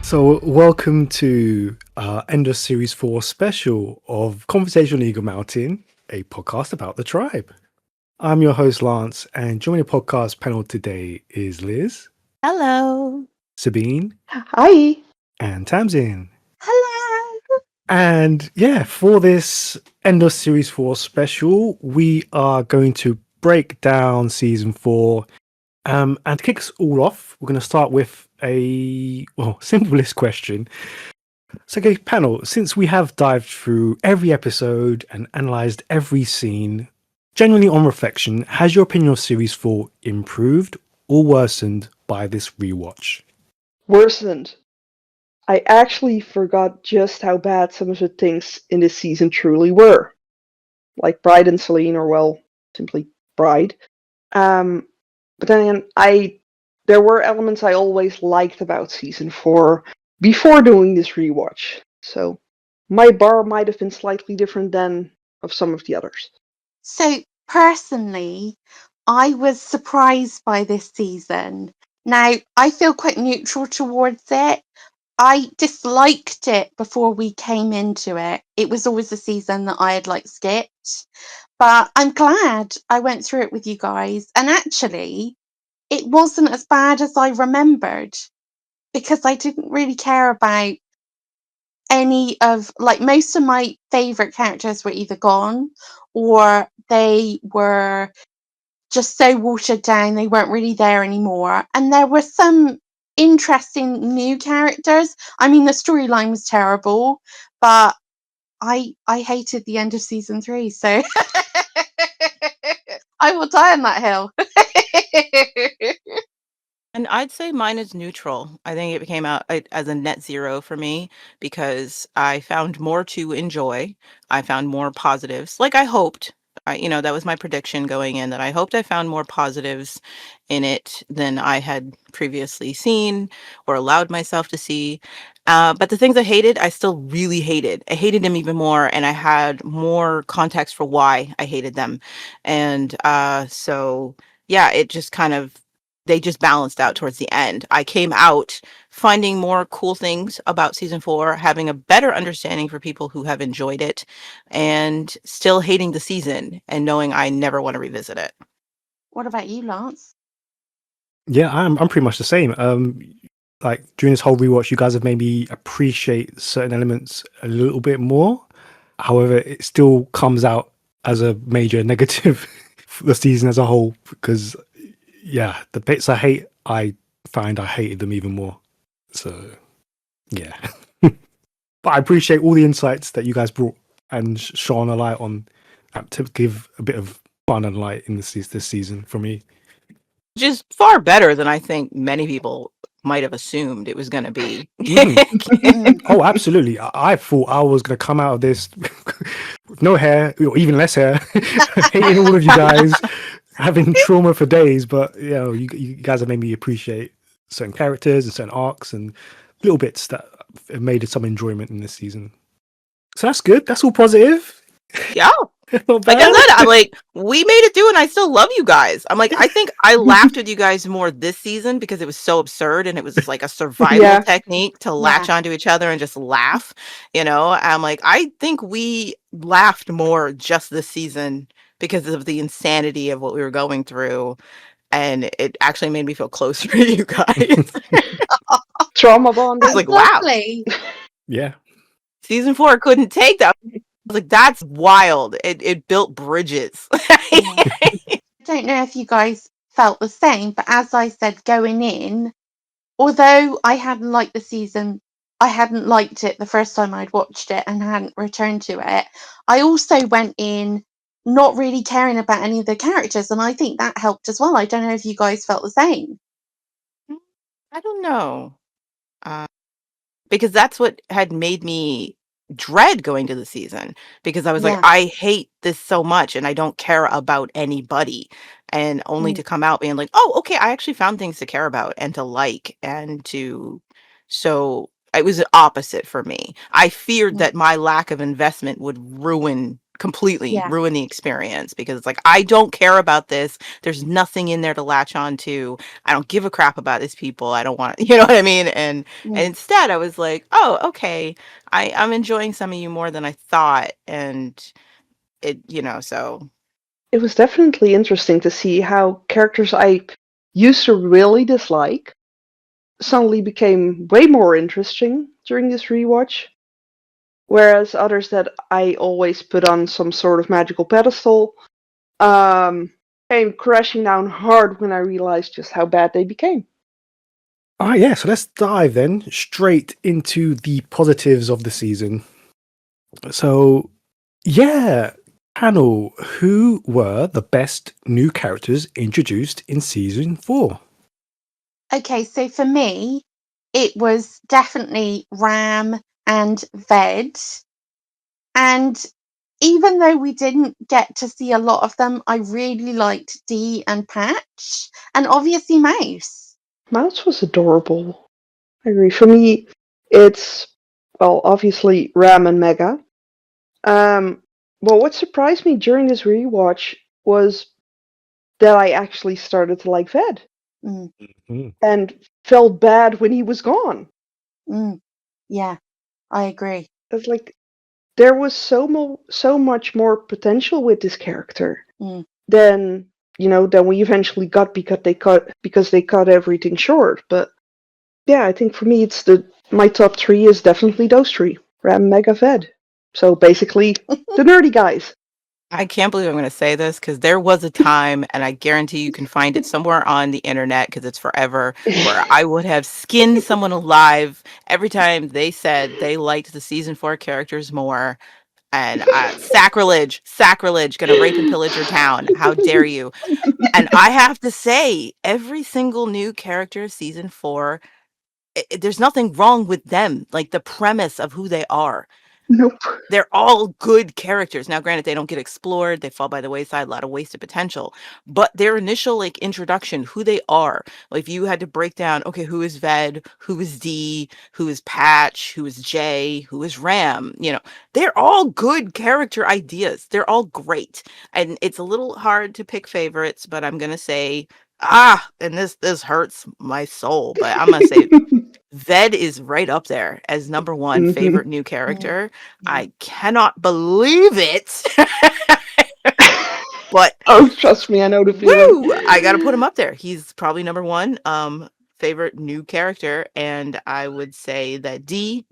So, welcome to End of Series 4 special of Conversation Eagle Mountain, a podcast about the tribe. I'm your host, Lance, and joining the podcast panel today is Liz, Hello. Sabine, Hi. and Tamsin. Hello. And yeah, for this End of Series 4 special, we are going to break down Season 4. And to kick us all off, we're going to start with simplest question. So, okay, panel, since we have dived through every episode and analysed every scene, generally on reflection, has your opinion of Series 4 improved or worsened by this rewatch? Worsened. I actually forgot just how bad some of the things in this season truly were. Like Bride and Celine, or well, simply Bride. But then again, there were elements I always liked about season 4 before doing this rewatch. So my bar might have been slightly different than of some of the others. So, personally, I was surprised by this season. Now, I feel quite neutral towards it. I disliked it before we came into it. It was always a season that I had skipped. But I'm glad I went through it with you guys. And actually, it wasn't as bad as I remembered because I didn't really care about any of most of my favorite characters were either gone or they were just so watered down they weren't really there anymore, and there were some interesting new characters. I mean, the storyline was terrible, but I hated the end of season 3, so I will die on that hill. And I'd say mine is neutral. I think it became out as a net zero for me because I found more to enjoy. I found more positives, like I hoped. That was my prediction going in, that I hoped I found more positives in it than I had previously seen or allowed myself to see. But the things I hated, I still really hated. I hated them even more, and I had more context for why I hated them. And so, yeah, it just kind of they just balanced out towards the end. I came out finding more cool things about season 4, having a better understanding for people who have enjoyed it, and still hating the season and knowing I never want to revisit it. What about you, Lance? Yeah, I'm pretty much the same. Like during this whole rewatch, you guys have made me appreciate certain elements a little bit more. However, it still comes out as a major negative for the season as a whole because yeah, the bits I hate, I find I hated them even more. So, yeah. But I appreciate all the insights that you guys brought and shone a light on to give a bit of fun and light in this season for me. Which is far better than I think many people might have assumed it was going to be. Oh, absolutely. I thought I was going to come out of this with no hair, or even less hair, hating all of you guys, having trauma for days. But, you guys have made me appreciate certain characters and certain arcs and little bits that have made some enjoyment in this season. So that's good. That's all positive. Yeah. Not Like I bad. said, I'm like, we made it through and I still love you guys. I'm like, I think I laughed with you guys more this season because it was so absurd and it was like a survival Yeah. technique to latch onto each other and just laugh. I'm like, I think we laughed more just this season because of the insanity of what we were going through. And it actually made me feel closer to you guys. Trauma bonding. It's like, wow. Lovely. Yeah. Season 4 couldn't take that. I was like, that's wild. It built bridges. I don't know if you guys felt the same, but as I said going in, although I hadn't liked the season, I hadn't liked it the first time I'd watched it and hadn't returned to it. I also went in not really caring about any of the characters, and I think that helped as well. I don't know if you guys felt the same. I don't know. Because that's what had made me dread going to the season, because I was like, Yeah. I hate this so much and I don't care about anybody. And only to come out being like, oh, okay, I actually found things to care about and to like so it was the opposite for me. I feared that my lack of investment would ruin completely Yeah. ruin the experience because it's like, I don't care about this. There's nothing in there to latch on to. I don't give a crap about these people. I don't want, you know what I mean? And Mm. instead I was like, oh, okay. I'm enjoying some of you more than I thought. And it, so It was definitely interesting to see how characters I used to really dislike suddenly became way more interesting during this rewatch, whereas others that I always put on some sort of magical pedestal came crashing down hard when I realized just how bad they became. Yeah, so let's dive then straight into the positives of the season. So, yeah, panel, who were the best new characters introduced in season 4? Okay, so for me, it was definitely Ram and Ved. And even though we didn't get to see a lot of them, I really liked Dee and Patch, and obviously Mouse. Mouse was adorable. I agree. For me, it's, well, obviously Ram and Mega. Well, what surprised me during this rewatch was that I actually started to like Ved Mm, and felt bad when he was gone. mm, yeah, I agree. It's like there was so much more potential with this character Mm. than than we eventually got because they cut everything short. But yeah, I think for me it's my top three is definitely those three: Ram, Mega, Ved. So basically, the nerdy guys. I can't believe I'm going to say this because there was a time, and I guarantee you can find it somewhere on the internet because it's forever, where I would have skinned someone alive every time they said they liked the season 4 characters more. And sacrilege, gonna rape and pillage your town. How dare you? And I have to say, every single new character of season 4, there's nothing wrong with them. Like the premise of who they are, Nope. they're all good characters. Now, granted, they don't get explored. They fall by the wayside, a lot of wasted potential. But their initial like introduction, who they are, like if you had to break down, okay, who is Ved, who is D, who is Patch, who is J, who is Ram, they're all good character ideas. They're all great. And it's a little hard to pick favorites, but I'm gonna say, and this hurts my soul, but I'm gonna say Ved is right up there as number one Mhm. favorite new Mm, character. yeah. I cannot believe it. But Oh, trust me, I know the feeling. woo! I gotta put him up there. He's probably number one favorite new character. And I would say that D,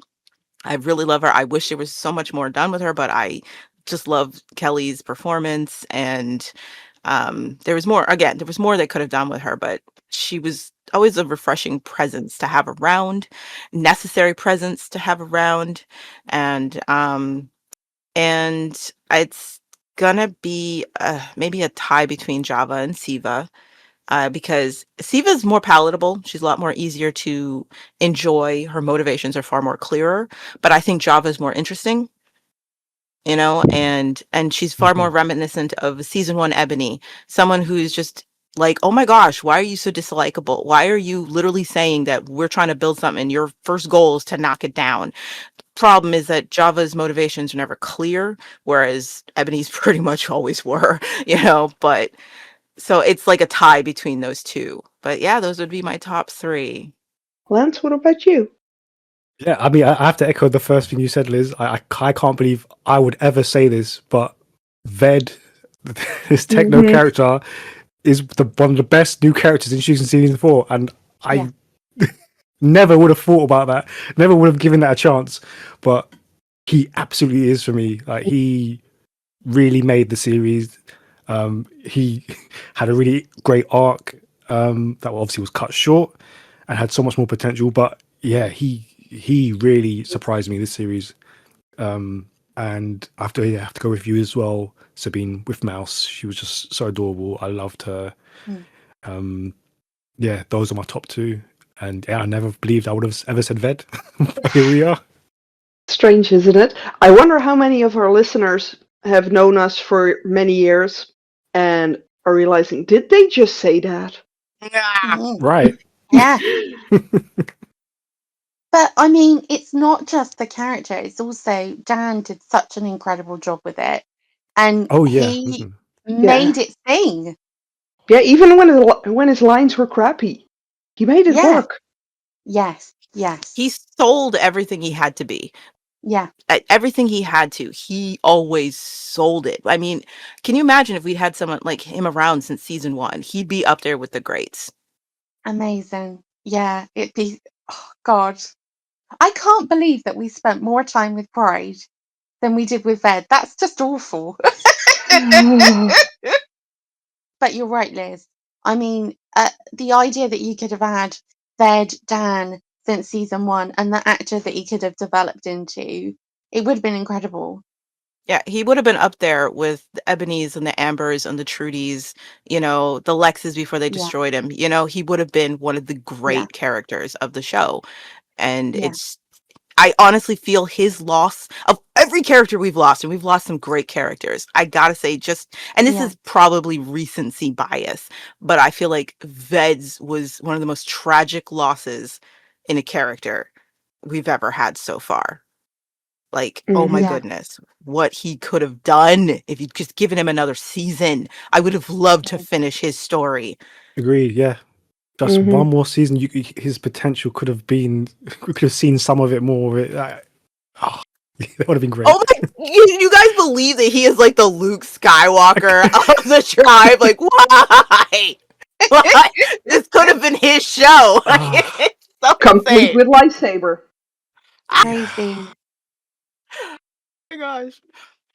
I really love her. I wish there was so much more done with her, but I just love Kelly's performance. And there was more, again, there was more they could have done with her, but she was always a refreshing presence to have around, necessary presence to have around. And it's gonna be maybe a tie between Java and Siva, because Siva's more palatable. She's a lot more easier to enjoy. Her motivations are far more clearer, but I think Java is more interesting, and she's far more reminiscent of season 1 Ebony, someone who's just like, oh my gosh, why are you so dislikable? Why are you literally saying that we're trying to build something? Your first goal is to knock it down. Problem is that Java's motivations are never clear, whereas Ebony's pretty much always were, but so it's like a tie between those two. But yeah, those would be my top 3. Lance, what about you? Yeah, I mean, I have to echo the first thing you said, Liz. I can't believe I would ever say this, but Ved, this techno Mhm. character, is one of the best new characters introduced in season 4, and Yeah. I never would have thought about that. Never would have given that a chance, but he absolutely is for me. Like he really made the series. He had a really great arc that obviously was cut short and had so much more potential. But yeah, he really surprised me this series. And I have to go with you as well, Sabine, with Mouse. She was just so adorable. I loved her. Mm. Yeah, those are my top 2. And yeah, I never believed I would have ever said Ved. But here we are. Strange, isn't it? I wonder how many of our listeners have known us for many years and are realizing, did they just say that? Mm. Right. Yeah. But I mean, it's not just the character, it's also Dan did such an incredible job with it. and Oh yeah. he Mhm. made it sing. Yeah, even when his lines were crappy, he made it Yeah. work. Yes. He sold everything he had to be. Yeah. Everything he had to. He always sold it. I mean, can you imagine if we had someone like him around since season 1? He'd be up there with the greats. Amazing. Yeah. It'd be. Oh God. I can't believe that we spent more time with Pride than we did with Ved. That's just awful. But you're right, Liz. I mean, the idea that you could have had Ved Dan since season 1 and the actor that he could have developed into, it would have been incredible. Yeah, he would have been up there with the Ebonies and the Ambers and the Trudys, the Lexes before they Yeah. destroyed him. He would have been one of the Yeah. great characters of the show. And Yeah. I honestly feel his loss of every character we've lost, and we've lost some great characters. I gotta say, and this Yeah. is probably recency bias, but I feel like Ved's was one of the most tragic losses in a character we've ever had so far. Like, oh my Mhm. Yeah. goodness, what he could have done if you'd just given him another season. I would have loved to finish his story. Agreed. Yeah. Just Mhm. one more season, his potential could have been. We could have seen some of it more. That would have been great. Oh my, you guys believe that he is like the Luke Skywalker of the tribe? Like, why? Why? This could have been his show. Like, it's so Complete insane. with lightsaber. Crazy. Oh my gosh.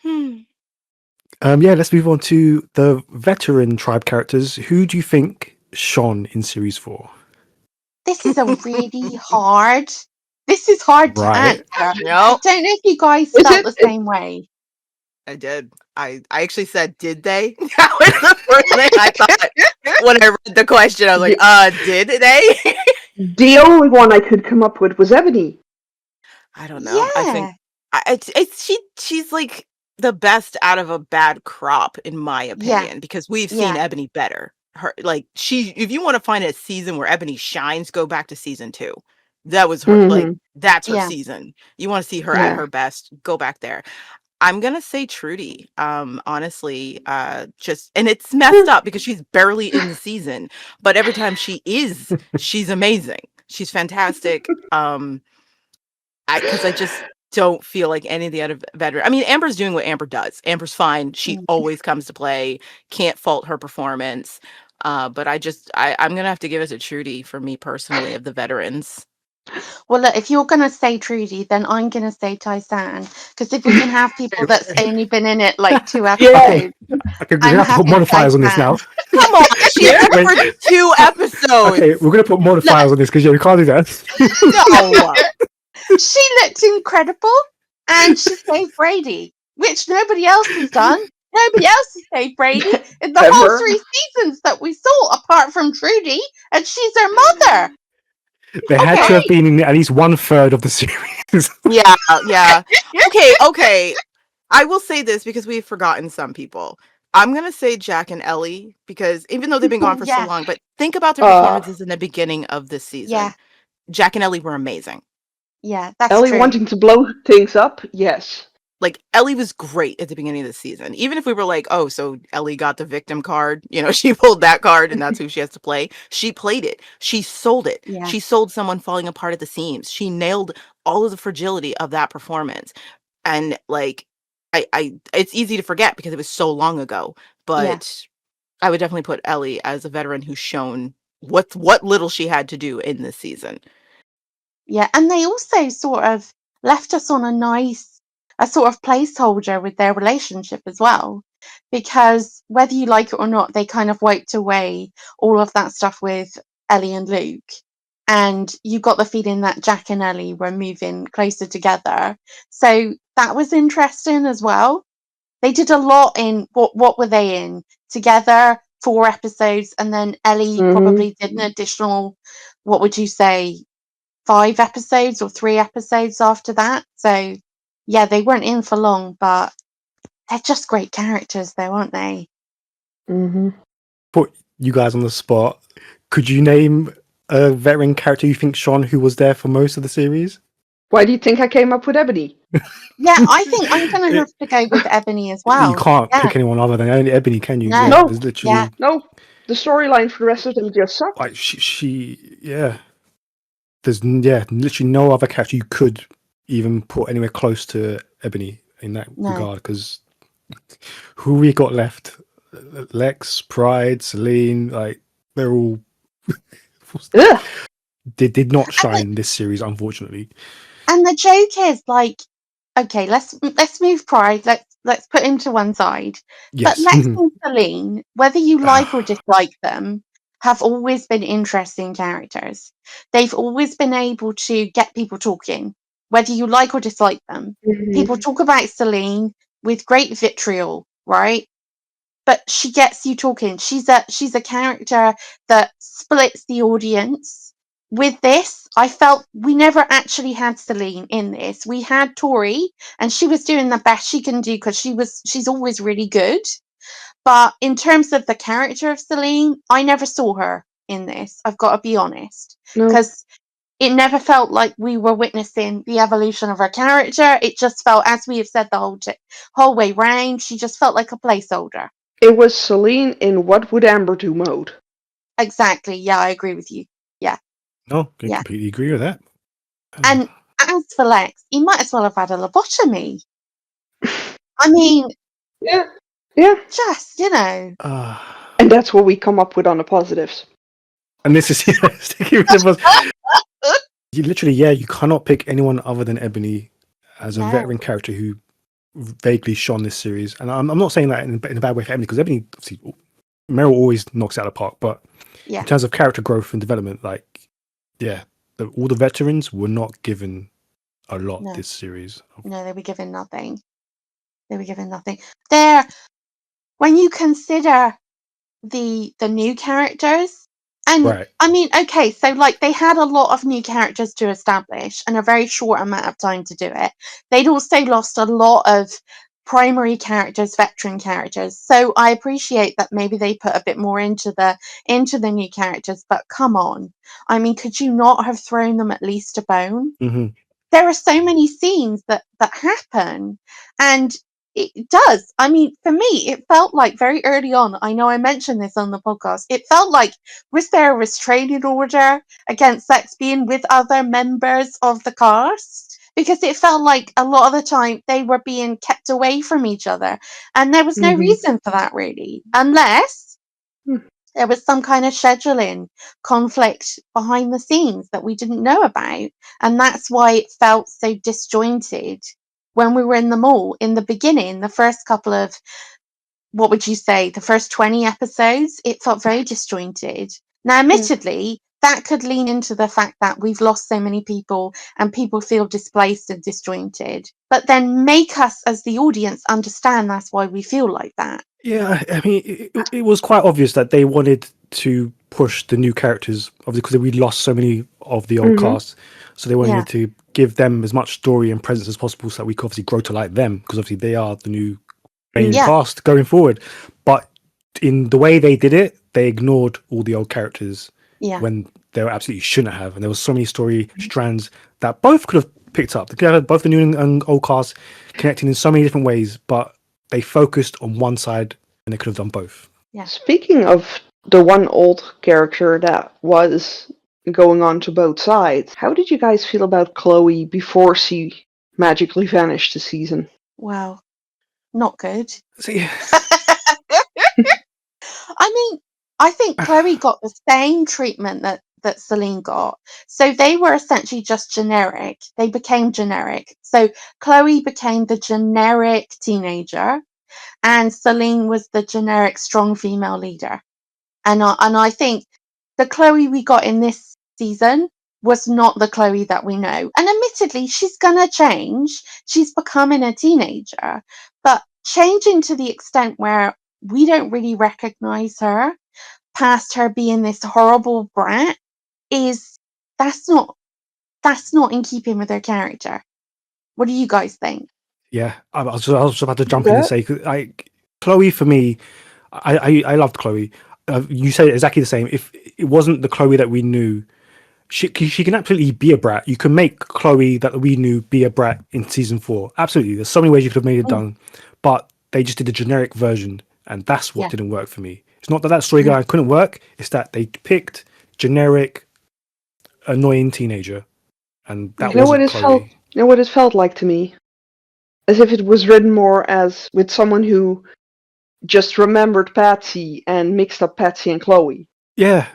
Yeah, let's move on to the veteran tribe characters. Who do you think shone in series 4? This is a really hard. This is hard to Right. answer. I No, don't know if you guys Is felt it? the same way. I did. I actually said, did they? That was the first thing I thought when I read the question. I was like, did they? The only one I could come up with was Ebony. I don't know. I think Yeah. she's like the best out of a bad crop, in my Yeah. opinion, because we've seen Yeah. Ebony better. Her if you want to find a season where Ebony shines, go back to season 2. That was her, like, Mhm. that's her Yeah. season. You want to see her at Yeah. her best, go back there. I'm gonna say Trudy. Honestly, just, and it's messed up because she's barely in the season, but every time she is, she's amazing. She's fantastic. Because I just don't feel like any of the other veteran. I mean, Amber's doing what Amber does. Amber's fine. She Mm. always comes to play. Can't fault her performance. But I'm gonna have to give it to Trudy for me personally of the veterans. Well, look, if you're going to say Trudy, then I'm going to say Tysan. Because if we can have people that's only been in it like 2 Yeah. episodes, Okay, we're I'm gonna have to put happy modifiers on this Tysan. now. Come on, she's Yeah. in it for 2 episodes. Okay, we're gonna put modifiers on this because we can't do that. No. She looked incredible and she saved Brady, which nobody else has done. Nobody else has saved Brady in the whole Ever. 3 seasons that we saw, apart from Trudy, and she's her mother. They had to Okay. have been in at least 1/3 of the series. Yeah. Okay. I will say this because we've forgotten some people. I'm gonna say Jack and Ellie because even though they've been gone for so Yeah. long, but think about their Uh, performances in the beginning of this season. Yeah, Jack and Ellie were amazing. yeah, that's Ellie true. wanting to blow things up? Yes. Like, Ellie was great at the beginning of the season. Even if we were like, oh, so Ellie got the victim card, she pulled that card and that's who she has to play. She played it. She sold it. Yeah. She sold someone falling apart at the seams. She nailed all of the fragility of that performance. And like, it's easy to forget because it was so long ago, but I would definitely put Ellie as a veteran who's shown what little she had to do in this season. Yeah, and they also sort of left us on a sort of placeholder with their relationship as well. Because whether you like it or not, they kind of wiped away all of that stuff with Ellie and Luke. And you got the feeling that Jack and Ellie were moving closer together. So that was interesting as well. They did a lot in what were they in? Together, 4 episodes, and then Ellie Mhm. probably did an additional, what would you say, 5 episodes or 3 episodes after that. So yeah, they weren't in for long, but they're just great characters though, aren't they? Mhm. Put you guys on the spot. Could you name a veteran character you think shone who was there for most of the series? Why do you think I came up with Ebony? Yeah, I think I'm going to have to go with Ebony as well. You can't Yeah. pick anyone other than Ebony, can you? No. Yeah, No. there's literally Yeah. No, the storyline for the rest of them just sucked. like yeah. There's literally no other character you could even put anywhere close to Ebony in that No. regard, because who we got left? Lex, Pride, Celine, like they're all Ugh. they did not And shine this series, unfortunately. the joke is like, okay, let's move Pride. Let's put him to one side. But Yes. Lex and Celine, whether you like or dislike them, have always been interesting characters. They've always been able to get people talking, whether you like or dislike them. People talk about Celine with great vitriol, right? But she gets you talking. She's a character that splits the audience. With this, I felt we never actually had Celine in this. We had Tori, and she was doing the best she can do because she's always really good. But in terms of the character of Celine, I never saw her in this. I've got to be honest, No. because it never felt like we were witnessing the evolution of her character. It just felt, as we have said the whole way round, she just felt like a placeholder. It was Celine in What Would Amber Do mode. Exactly. Yeah, I agree with you. Yeah. No, I Yeah. completely agree with that. And as for Lex, he might as well have had a lobotomy. I mean, Yeah. just, you know. And that's what we come up with on the positives. And this is sticking with the you literally, you cannot pick anyone other than Ebony as a No. veteran character who vaguely shone this series. And I'm not saying that in a bad way for Ebony, because Ebony, obviously, Meryl always knocks it out of the park. But Yeah. in terms of character growth and development, like, all the veterans were not given a lot No. this series. No, they were given nothing. There, when you consider the new characters, and Right. I mean, okay, so like they had a lot of new characters to establish in a very short amount of time to do it. They'd also lost a lot of primary characters, veteran characters. So I appreciate that maybe they put a bit more into the new characters, but come on. I mean, could you not have thrown them at least a bone? Mm-hmm. There are so many scenes that happen, and it does. I mean, for me, it felt like very early on, I know I mentioned this on the podcast, it felt like, was there a restraining order against sex being with other members of the cast? Because it felt like a lot of the time they were being kept away from each other, and there was no reason for that, really, unless there was some kind of scheduling conflict behind the scenes that we didn't know about. And that's why it felt so disjointed when we were in the mall in the beginning, the first couple of, what would you say, the first 20 episodes, it felt very disjointed. Now, admittedly, that could lean into the fact that we've lost so many people and people feel displaced and disjointed. But then make us as the audience understand that's why we feel like that. Yeah, I mean, it was quite obvious that they wanted to push the new characters, obviously, because we lost so many of the old cast. So they wanted to give them as much story and presence as possible, so that we could obviously grow to like them, because obviously they are the new main cast going forward. But in the way they did it, they ignored all the old characters when they absolutely shouldn't have. And there was so many story strands that both could have picked up. They could have both the new and old cast connecting in so many different ways, but they focused on one side and they could have done both. Yeah. Speaking of the one old character that was going on to both sides, how did you guys feel about Chloe before she magically vanished this season? Wow. Not good. See, I mean, I think Chloe got the same treatment that Celine got. So they were essentially just generic. They became generic. So Chloe became the generic teenager, and Celine was the generic strong female leader. And I think the Chloe we got in this season was not the Chloe that we know. And admittedly, she's gonna change. She's becoming a teenager, but changing to the extent where we don't really recognize her past her being this horrible brat is that's not in keeping with her character. What do you guys think? yeah, I was about to jump in and say, Chloe for me, I loved Chloe. You said exactly the same. If it wasn't the Chloe that we knew, she can absolutely be a brat. You can make Chloe that we knew be a brat in season 4. Absolutely, there's so many ways you could have made it Mm, done, but they just did a generic version, and that's what yeah. didn't work for me. It's not that storyline couldn't work; it's that they picked generic, annoying teenager, and You that know what wasn't it felt? Chloe. You know what it felt like to me? As if it was written more as with someone who just remembered Patsy and mixed up Patsy and Chloe. Yeah,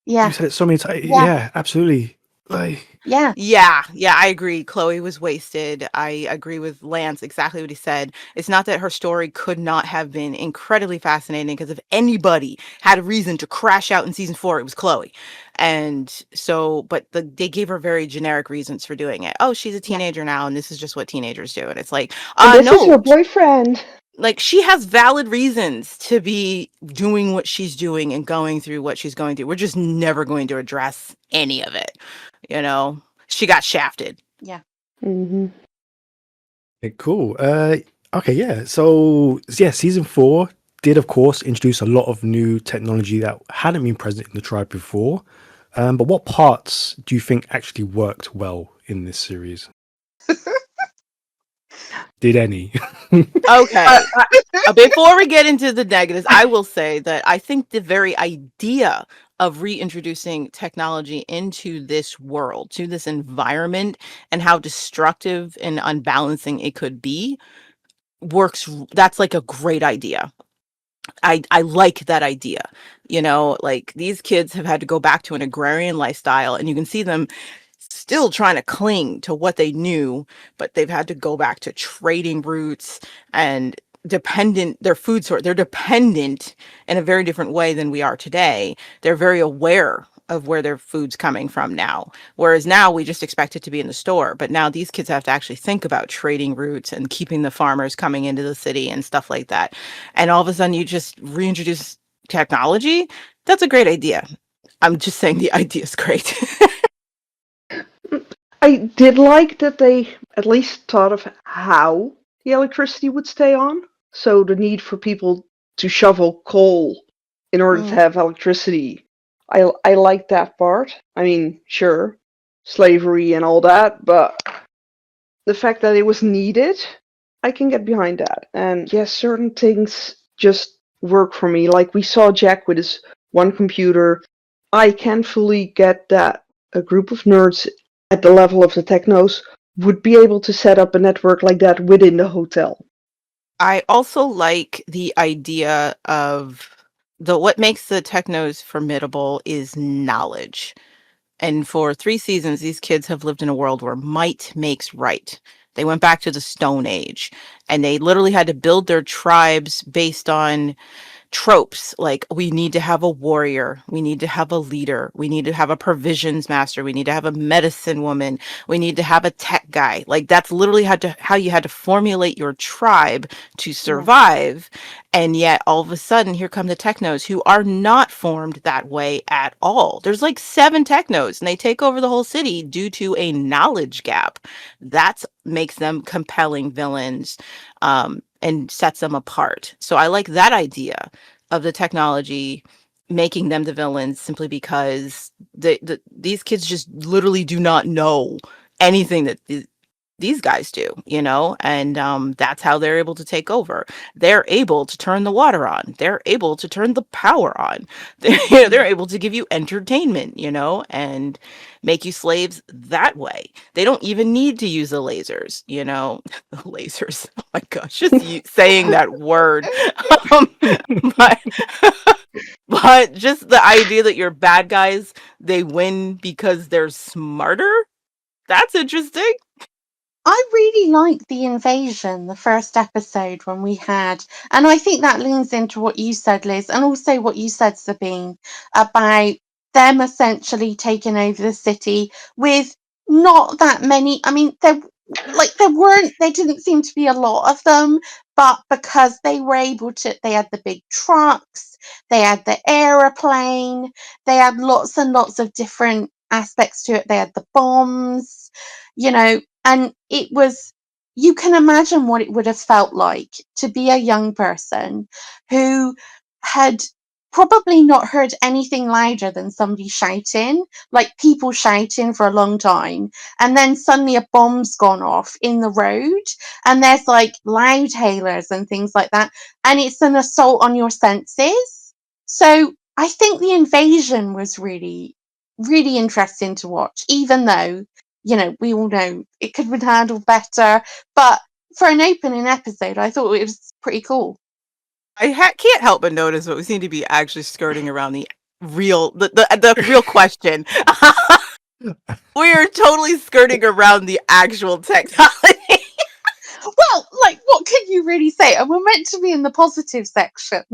you Yeah. said it so many times. Yeah. Yeah, absolutely. Like, Yeah. Yeah, I agree. Chloe was wasted. I agree with Lance exactly what he said. It's not that her story could not have been incredibly fascinating, because if anybody had a reason to crash out in season 4, it was Chloe. And so, but they gave her very generic reasons for doing it. Oh, she's a Yeah. teenager now, and this is just what teenagers do. And it's like, And this is your no, boyfriend. like she has valid reasons to be doing what she's doing and going through what she's going through. We're just never going to address any of it. You know, she got shafted. Yeah. Hmm. okay, cool. Okay, yeah. So yeah, season 4 did, of course, introduce a lot of new technology that hadn't been present in the tribe before. But what parts do you think actually worked well in this series? Did any? Okay. Before we get into the negatives, I will say that I think the very idea of reintroducing technology into this world, to this environment, and how destructive and unbalancing it could be works. That's like a great idea. I like that idea. You know, like these kids have had to go back to an agrarian lifestyle, and you can see them still trying to cling to what they knew, but they've had to go back to trading routes and their food source. They're dependent in a very different way than we are today. They're very aware of where their food's coming from now. Whereas now we just expect it to be in the store. But now these kids have to actually think about trading routes and keeping the farmers coming into the city and stuff like that. And all of a sudden you just reintroduce technology. That's a great idea. I'm just saying the idea is great. I did like that they at least thought of how the electricity would stay on. So the need for people to shovel coal in order to Mm, have electricity. I like that part. I mean, sure, slavery and all that, but the fact that it was needed, I can get behind that. And yes, certain things just work for me. Like we saw Jack with his one computer. I can fully get that a group of nerds at the level of the technos would be able to set up a network like that within the hotel. I also like the idea of what makes the technos formidable is knowledge. And for 3 seasons, these kids have lived in a world where might makes right. They went back to the Stone Age, and they literally had to build their tribes based on tropes. Like, we need to have a warrior, we need to have a leader, we need to have a provisions master, we need to have a medicine woman, we need to have a tech guy. Like, that's literally how you had to formulate your tribe to yeah. survive. And yet all of a sudden here come the technos, who are not formed that way at all. There's like 7 technos, and they take over the whole city due to a knowledge gap. That makes them compelling villains, and sets them apart. So I like that idea of the technology making them the villains, simply because these kids just literally do not know anything that these guys do, you know, and that's how they're able to take over. They're able to turn the water on. They're able to turn the power on. They're Mm. able to give you entertainment, you know, and make you slaves that way. They don't even need to use the lasers, you know. The lasers. Oh my gosh, just saying that word. Um, but but just the idea that your bad guys, they win because they're smarter. That's interesting. I really liked the invasion, the first episode when we had, and I think that leans into what you said, Liz, and also what you said, Sabine, about them essentially taking over the city with not that many. I mean, there didn't seem to be a lot of them, but because they were able to, they had the big trucks, they had the aeroplane, they had lots and lots of different aspects to it. They had the bombs, you know, and it was, you can imagine what it would have felt like to be a young person who had probably not heard anything louder than somebody shouting, like people shouting for a long time. And then suddenly a bomb's gone off in the road, and there's like loud hailers and things like that. And it's an assault on your senses. So I think the invasion was really, really interesting to watch, even though, we all know it could have been handled better. But for an opening episode, I thought it was pretty cool. I can't help but notice that we seem to be actually skirting around the real question. We're totally skirting around the actual technology. Well, like, what can you really say? And we're meant to be in the positive section.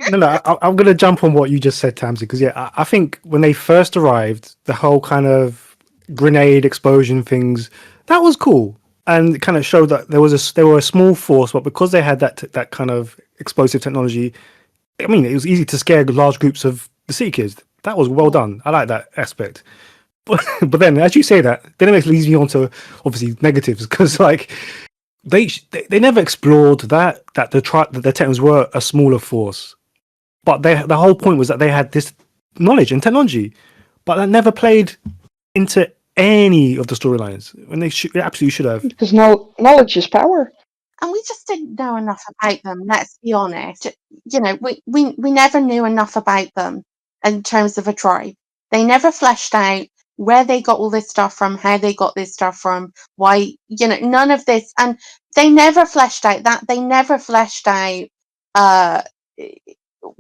No, I'm going to jump on what you just said, Tamsin, because I think when they first arrived, the whole kind of grenade explosion things, that was cool, and it kind of showed that they were a small force, but because they had that kind of explosive technology, I mean, it was easy to scare large groups of the Sea Kids. That was well done. I like that aspect. But then, as you say that, then it leads me on to obviously negatives, because like they never explored that the Titans were a smaller force, but the whole point was that they had this knowledge and technology, but that never played into any of the storylines when they absolutely should have. Because knowledge is power. And we just didn't know enough about them, let's be honest. We never knew enough about them in terms of a tribe. They never fleshed out where they got all this stuff from, how they got this stuff from, why, none of this. And they never fleshed out that. They never fleshed out uh,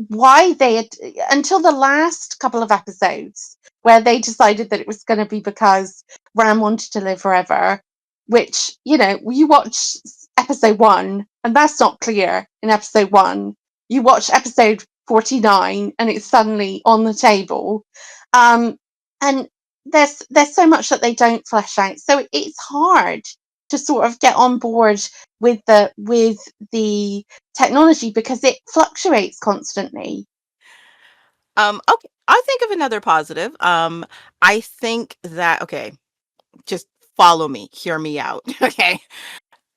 why they had, until the last couple of episodes, where they decided that it was going to be because Ram wanted to live forever, which, you watch episode 1 and that's not clear in episode 1. You watch episode 49 and it's suddenly on the table. And there's so much that they don't flesh out, so it's hard to sort of get on board with the technology because it fluctuates constantly. Okay, I think of another positive. I think that just follow me, hear me out. Okay.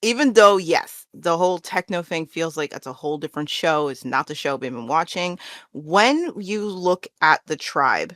Even though, yes, the whole techno thing feels like it's a whole different show, it's not the show we've been watching. When you look at the tribe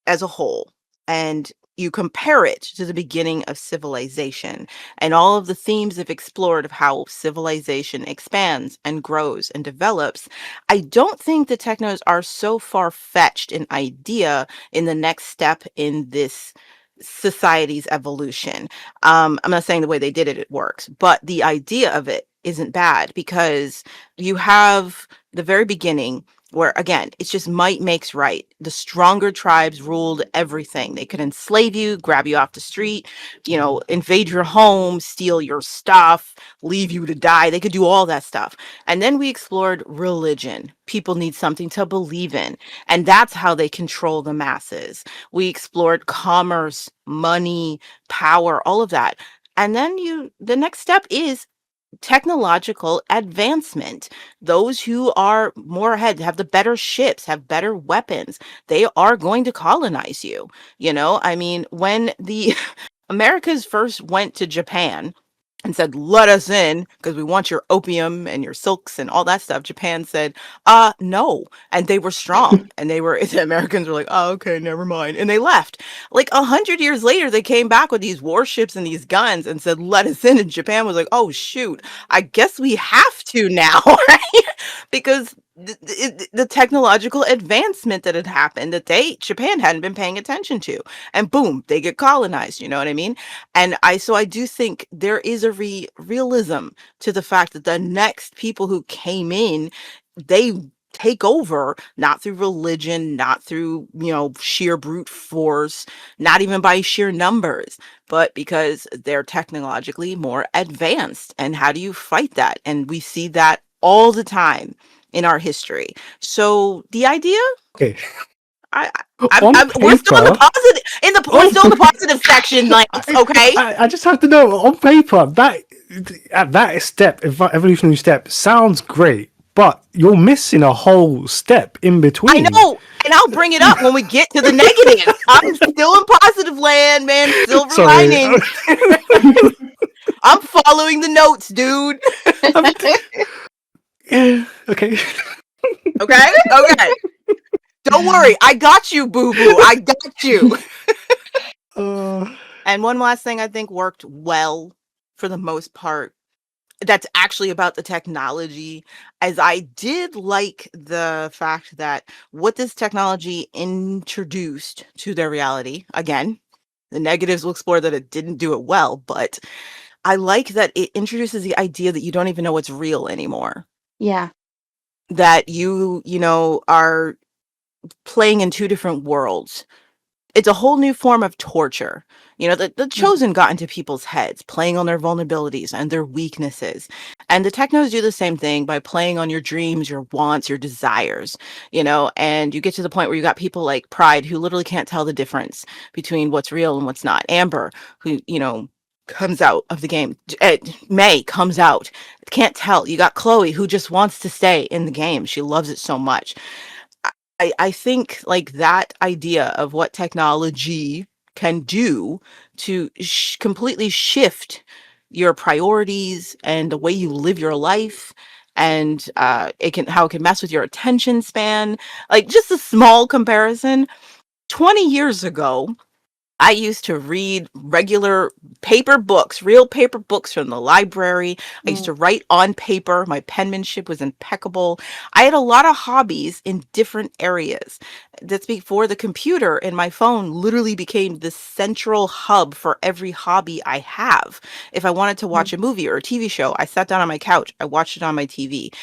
as a whole and you compare it to the beginning of civilization and all of the themes they've explored of how civilization expands and grows and develops, I don't think the technos are so far-fetched an idea in the next step in this society's evolution. I'm not saying the way they did it works, but the idea of it isn't bad, because you have the very beginning where, again, it's just might makes right. The stronger tribes ruled everything. They could enslave you, grab you off the street, invade your home, steal your stuff, leave you to die. They could do all that stuff. And then we explored religion. People need something to believe in. And that's how they control the masses. We explored commerce, money, power, all of that. And then the next step is technological advancement. Those who are more ahead, have the better ships, have better weapons, they are going to colonize you. I mean, when the Americas first went to Japan and said, let us in because we want your opium and your silks and all that stuff, Japan said, no. And they were strong. And the Americans were like, oh, okay, never mind. And they left. Like 100 years later, they came back with these warships and these guns and said, let us in. And Japan was like, oh, shoot, I guess we have to now, right? Because the technological advancement that had happened that Japan hadn't been paying attention to, and boom, they get colonized. You know what I mean? And I do think there is a realism to the fact that the next people who came in, they take over not through religion, not through sheer brute force, not even by sheer numbers, but because they're technologically more advanced. And how do you fight that? And we see that all the time in our history. So the idea, Okay, I, on we're still in the paper, positive we're still in the positive section, Lance. Okay. I just have to know, on paper, that at that step, evolutionary step, sounds great, but you're missing a whole step in I between. know, and I'll bring it up when we get to the negative. I'm still in positive land, man. Silver Sorry. lining. I'm following the notes, dude. Yeah, okay. Okay? Okay. Don't worry. I got you, boo-boo. I got you. And one last thing I think worked well for the most part that's actually about the technology, as I did like the fact that what this technology introduced to their reality, again, the negatives will explore that it didn't do it well, but I like that it introduces the idea that you don't even know what's real anymore. Yeah. That you know, are playing in two different worlds. It's a whole new form of torture. You know, the chosen got into people's heads, playing on their vulnerabilities and their weaknesses. And the technos do the same thing by playing on your dreams, your wants, your desires, you know, and you get to the point where you got people like Pride who literally can't tell the difference between what's real and what's not. Amber, who, you know, comes out of the game. May comes out, can't tell. You got Chloe who just wants to stay in the game. She loves it so much. I think like that idea of what technology can do to completely shift your priorities and the way you live your life and it can how it can mess with your attention span, like just a small comparison. 20 years ago I used to read regular paper books, real paper books from the library. I used to write on paper. My penmanship was impeccable. I had a lot of hobbies in different areas. That's before the computer and my phone literally became the central hub for every hobby I have. If I wanted to watch a movie or a TV show, I sat down on my couch, I watched it on my TV.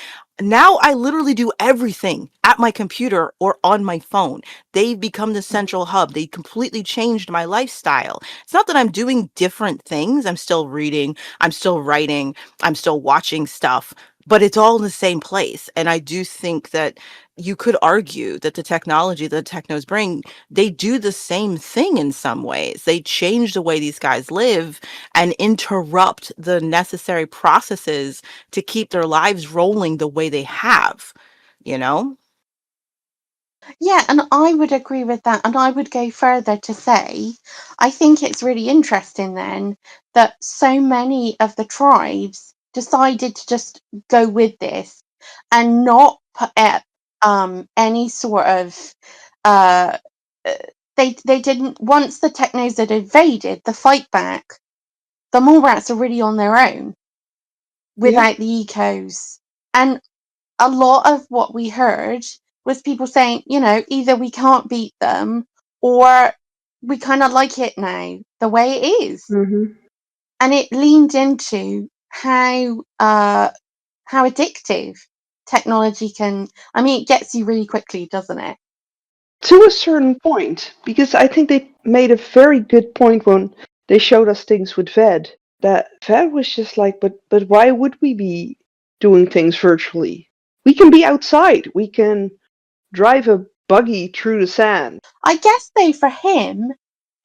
Now I literally do everything at my computer or on my phone. They've become the central hub. They completely changed my lifestyle. It's not that I'm doing different things. I'm still reading, I'm still writing, I'm still watching stuff, but it's all in the same place. And I do think that you could argue that the technology that technos bring, they do the same thing in some ways. They change the way these guys live and interrupt the necessary processes to keep their lives rolling the way they have, you know? Yeah, and I would agree with that. And I would go further to say, I think it's really interesting then that so many of the tribes decided to just go with this and not put up any sort of uh, uh, they didn't once the technos had invaded the fight back. The mole rats are really on their own Yeah. without the ecos, and a lot of what we heard was people saying, you know, either we can't beat them or we kind of like it now the way it is. Mm-hmm. And it leaned into how addictive technology can. I mean, it gets you really quickly, doesn't it? To a certain point, because I think they made a very good point when they showed us things with Ved. That Ved was just like, but why would we be doing things virtually? We can be outside. We can drive a buggy through the sand. I guess though for him,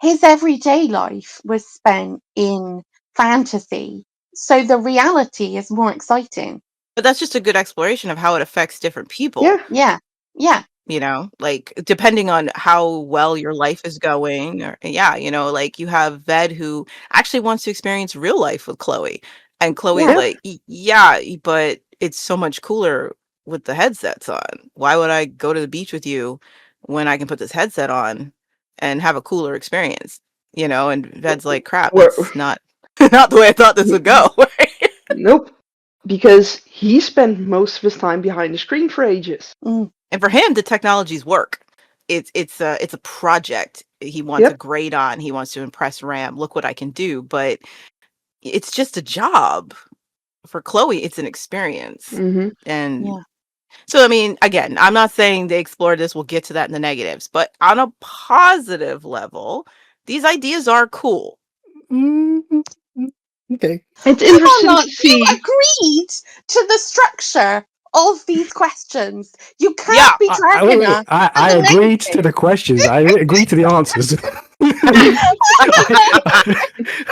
his everyday life was spent in fantasy, so the reality is more exciting. But that's just a good exploration of how it affects different people, Yeah. Yeah, yeah. you know, like depending on how well your life is going. Or, yeah, you know, like you have Ved who actually wants to experience real life with Chloe. And Chloe's Yeah. Yeah. like, Yeah, but it's so much cooler with the headsets on. Why would I go to the beach with you when I can put this headset on and have a cooler experience? You know, and Ved's like, crap, Or that's not not the way I thought this would go. nope. Because he spent most of his time behind the screen for ages. Mm. And for him, the technologies work. It's a project. He wants a Yep. grade on. He wants to impress Ram. Look what I can do. But it's just a job. For Chloe, it's an experience. Mm-hmm. And Yeah. so, I mean, again, I'm not saying they explored this. We'll get to that in the negatives. But on a positive level, these ideas are cool. Mm, okay. It's Come on, interesting Mark. to You see. agreed to the structure of these questions. You can't Yeah. be Wait, dragging wait. us to I the agreed to negative. the questions. I agreed to the answers.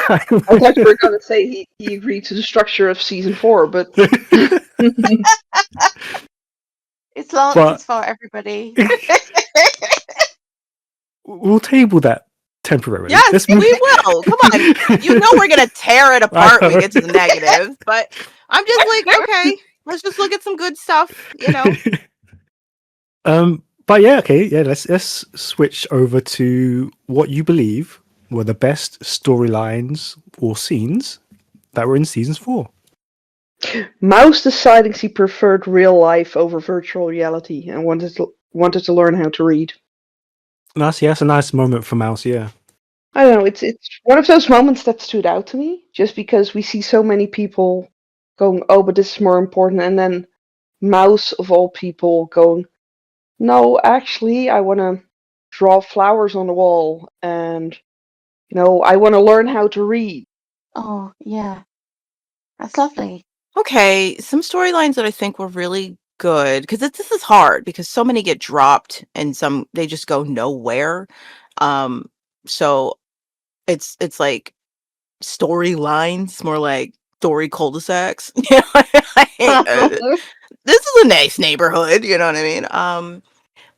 I thought you were going to say he agreed to the structure of season 4, but It's Lance's but fault, everybody. we'll table that temporarily. Yes, Let's move. we will. Come on. You know we're gonna tear it I apart when we know. get to the negatives, but I'm just like, okay, let's just look at some good stuff, you know. But yeah, okay, yeah. Let's switch over to what you believe were the best storylines or scenes that were in seasons 4. Mouse deciding she preferred real life over virtual reality and wanted to learn how to read. Nice, yeah, that's a nice moment for Mouse. Yeah, I don't know, it's one of those moments that stood out to me, just because we see so many people going, oh, but this is more important, and then Mouse of all people going, no, actually, I want to draw flowers on the wall, and I want to learn how to read. Oh, yeah. That's lovely. Okay, some storylines that I think were really good because this is hard because so many get dropped and some they just go nowhere. Um, so it's like storylines, more like story cul-de-sacs. You know, this is a nice neighborhood. You know what I mean?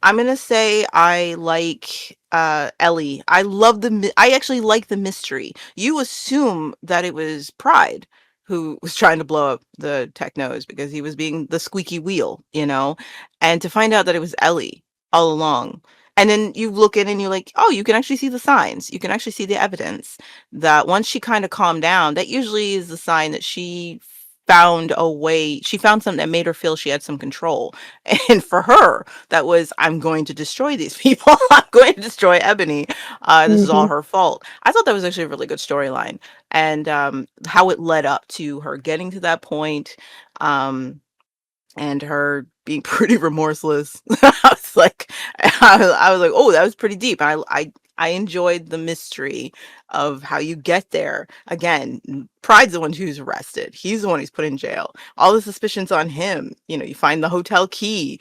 I'm gonna say I like Ellie. I actually like the mystery. You assume that it was Pride who was trying to blow up the technos because he was being the squeaky wheel, and to find out that it was Ellie all along. And then you look in and you're like, oh, you can actually see the signs. You can actually see the evidence that once she kind of calmed down, that usually is the sign that she found a way. She found something that made her feel she had some control. And for her, that was, I'm going to destroy these people. I'm going to destroy Ebony. This is all Hmm. her fault. I thought that was actually a really good storyline, and how it led up to her getting to that point, um, and her being pretty remorseless. I was like, I was like, oh, that was pretty deep. I enjoyed the mystery of how you get there. Again, Pride's the one who's arrested. He's the one who's put in jail. All the suspicions on him. You find the hotel key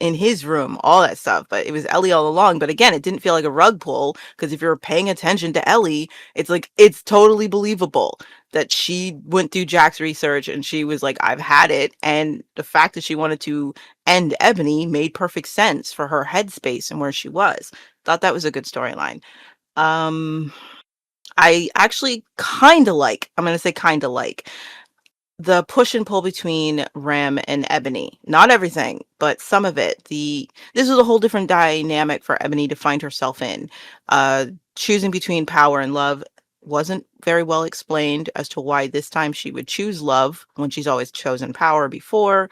in his room, all that stuff. But it was Ellie all along. But again, it didn't feel like a rug pull because if you're paying attention to Ellie, it's like it's totally believable that she went through Jack's research and she was like, I've had it. And the fact that she wanted to end Ebony made perfect sense for her headspace and where she was. Thought that was a good storyline. Um, I actually I'm going to say kind of like the push and pull between Rem and Ebony. Not everything, but some of it. This was a whole different dynamic for Ebony to find herself in. Uh, Choosing between power and love wasn't very well explained as to why this time she would choose love when she's always chosen power before.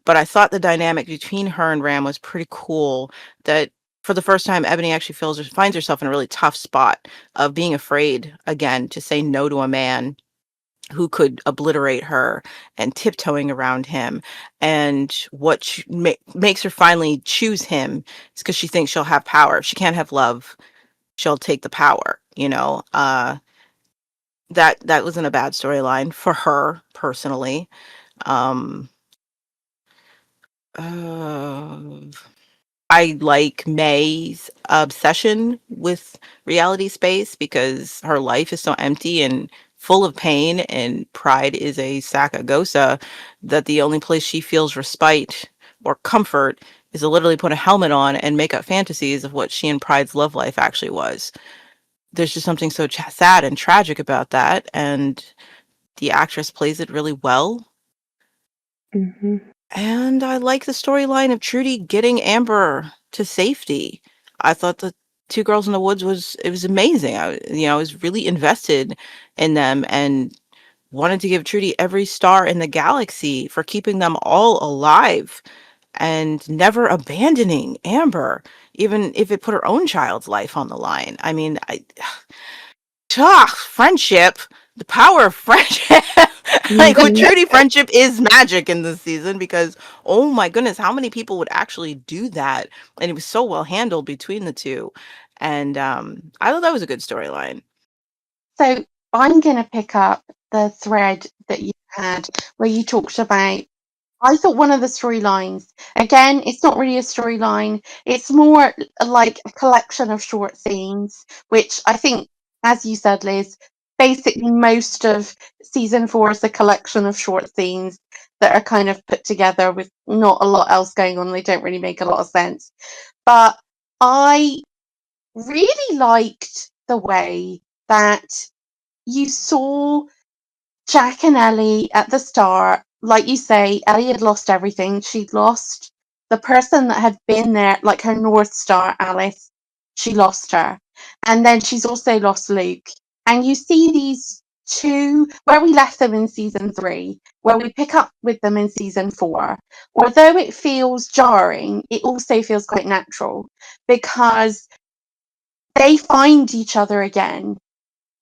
But I thought the dynamic between her and Ram was pretty cool. That for the first time, Ebony actually finds herself in a really tough spot of being afraid again to say no to a man who could obliterate her and tiptoeing around him. And what makes her finally choose him is because she thinks she'll have power. If she can't have love, she'll take the power. That wasn't a bad storyline for her personally. Um, uh, I like May's obsession with reality space because her life is so empty and full of pain, and Pride is a sack of gosa that the only place she feels respite or comfort is to literally put a helmet on and make up fantasies of what she and Pride's love life actually was. There's just something so sad and tragic about that, and the actress plays it really well. Hmm. And I like the storyline of Trudy getting Amber to safety. I thought the Two Girls in the Woods was amazing. I was really invested in them and wanted to give Trudy every star in the galaxy for keeping them all alive and never abandoning Amber, even if it put her own child's life on the line. I mean, friendship, the power of friendship. Like with Hmm. Trudy, friendship is magic in this season because oh my goodness, how many people would actually do that? And it was so well handled between the two. And I thought that was a good storyline. So I'm going to pick up the thread that you had where you talked about. I thought one of the storylines, again, it's not really a storyline, it's more like a collection of short scenes, which I think, as you said, Liz, basically most of season 4 is a collection of short scenes that are kind of put together with not a lot else going on. They don't really make a lot of sense. But I really liked the way that you saw Jack and Ellie at the start. Like you say, Ellie had lost everything. She'd lost the person that had been there, like her North Star, Alice, she lost her. And then she's also lost Luke. And you see these two, where we left them in season 3, where we pick up with them in season 4. Although it feels jarring, it also feels quite natural because they find each other again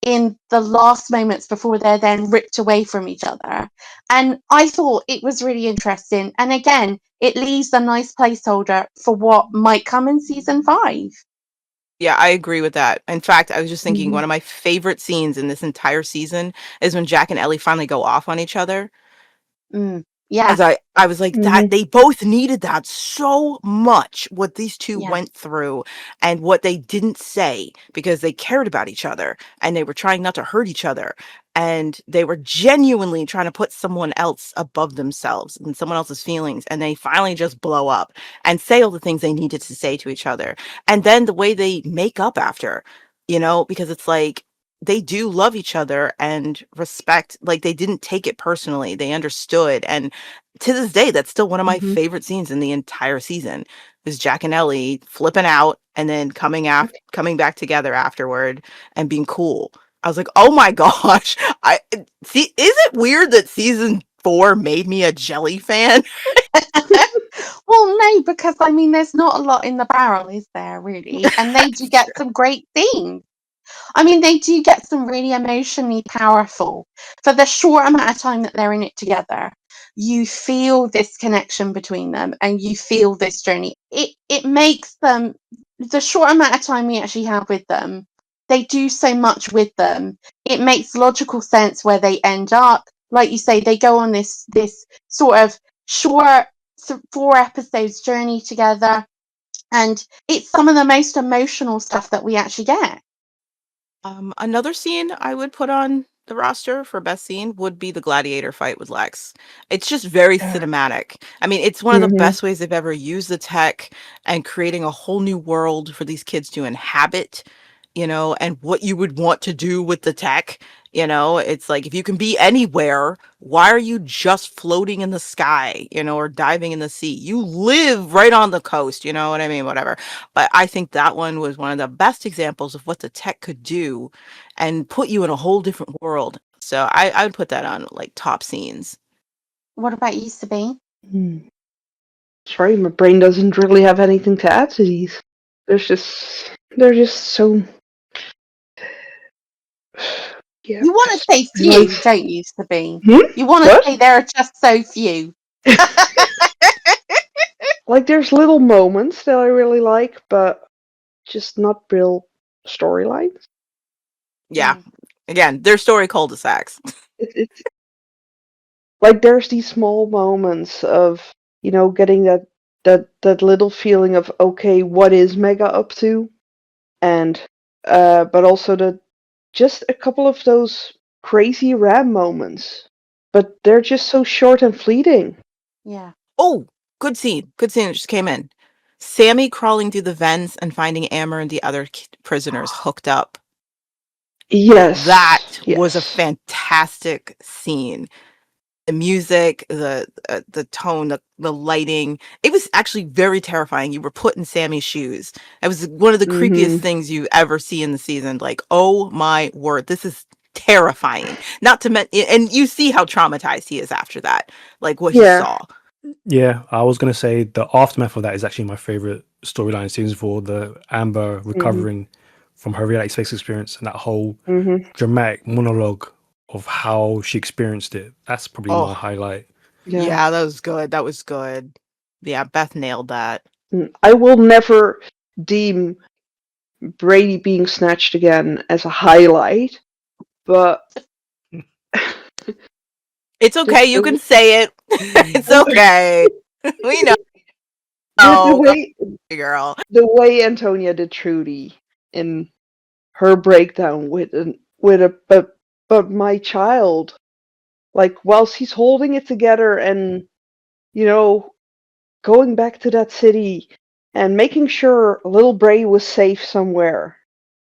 in the last moments before they're then ripped away from each other. And I thought it was really interesting. And again, it leaves a nice placeholder for what might come in season 5. Yeah, I agree with that. In fact, I was just thinking Mhm. one of my favorite scenes in this entire season is when Jack and Ellie finally go off on each other. Yeah, As I was like, that Mhm. they both needed that so much, what these 2 yeah, went through and what they didn't say because they cared about each other and they were trying not to hurt each other, and they were genuinely trying to put someone else above themselves and someone else's feelings, and they finally just blow up and say all the things they needed to say to each other. And then the way they make up after, because it's like they do love each other and respect, like they didn't take it personally. They understood. And to this day, that's still one of my Mhm. favorite scenes in the entire season is Jack and Ellie flipping out and then coming back together afterward and being cool. I was like, "Oh my gosh." I see, is it weird that season 4 made me a Jelly fan? well, no, because I mean, there's not a lot in the barrel, is there, really? And they do That's get true. some great scenes. I mean, they do get some really emotionally powerful. For the short amount of time that they're in it together, you feel this connection between them and you feel this journey. It makes them, the short amount of time we actually have with them, they do so much with them. It makes logical sense where they end up. Like you say, they go on this sort of short 4 episodes journey together, and it's some of the most emotional stuff that we actually get. Another scene I would put on the roster for best scene would be the gladiator fight with Lex. It's just very Yeah. cinematic. I mean, it's one of the Mhm. best ways they've ever used the tech and creating a whole new world for these kids to inhabit, and what you would want to do with the tech. It's like if you can be anywhere, why are you just floating in the sky, or diving in the sea? You live right on the coast, you know what I mean? Whatever. But I think that one was one of the best examples of what the tech could do and put you in a whole different world. So I would put that on like top scenes. What about you, Sabine? Hmm. Sorry, my brain doesn't really have anything to add to these. They're just so. Yeah, You want to best say few, highlights. don't you, Sabine? Hmm? You want to What? say there are just so few. Like, there's little moments that I really like, but just not real storylines. Yeah. Mm, Again, their story cul-de-sacs. It's like there's these small moments of getting that little feeling of, okay, what is Mega up to, and but also just a couple of those crazy Ram moments, but they're just so short and fleeting. yeah. Oh, good scene. Good scene that just came in. Sammy crawling through the vents and finding Amber and the other prisoners hooked up. That Yes, was a yes. fantastic scene. The music, the tone, the lighting. It was actually very terrifying. You were put in Sammy's shoes. It was one of the creepiest Mhm. things you ever see in the season. Like, oh my word, this is terrifying. Not to mention, and you see how traumatized he is after that, like what he Yeah. saw. Yeah, I was gonna say the aftermath of that is actually my favorite storyline in season 4. The Amber Mhm. recovering from her reality space experience and that whole Mhm. dramatic monologue of how she experienced it. That's probably my Oh, highlight. Yeah. yeah, that was good. That was good. Yeah, Beth nailed that. I will never deem Brady being snatched again as a highlight, but It's okay. just You can say it. It's okay. We know. the Come way on, girl. the way Antonia did Trudy in her breakdown with my child, like whilst he's holding it together and you know going back to that city and making sure little Bray was safe somewhere.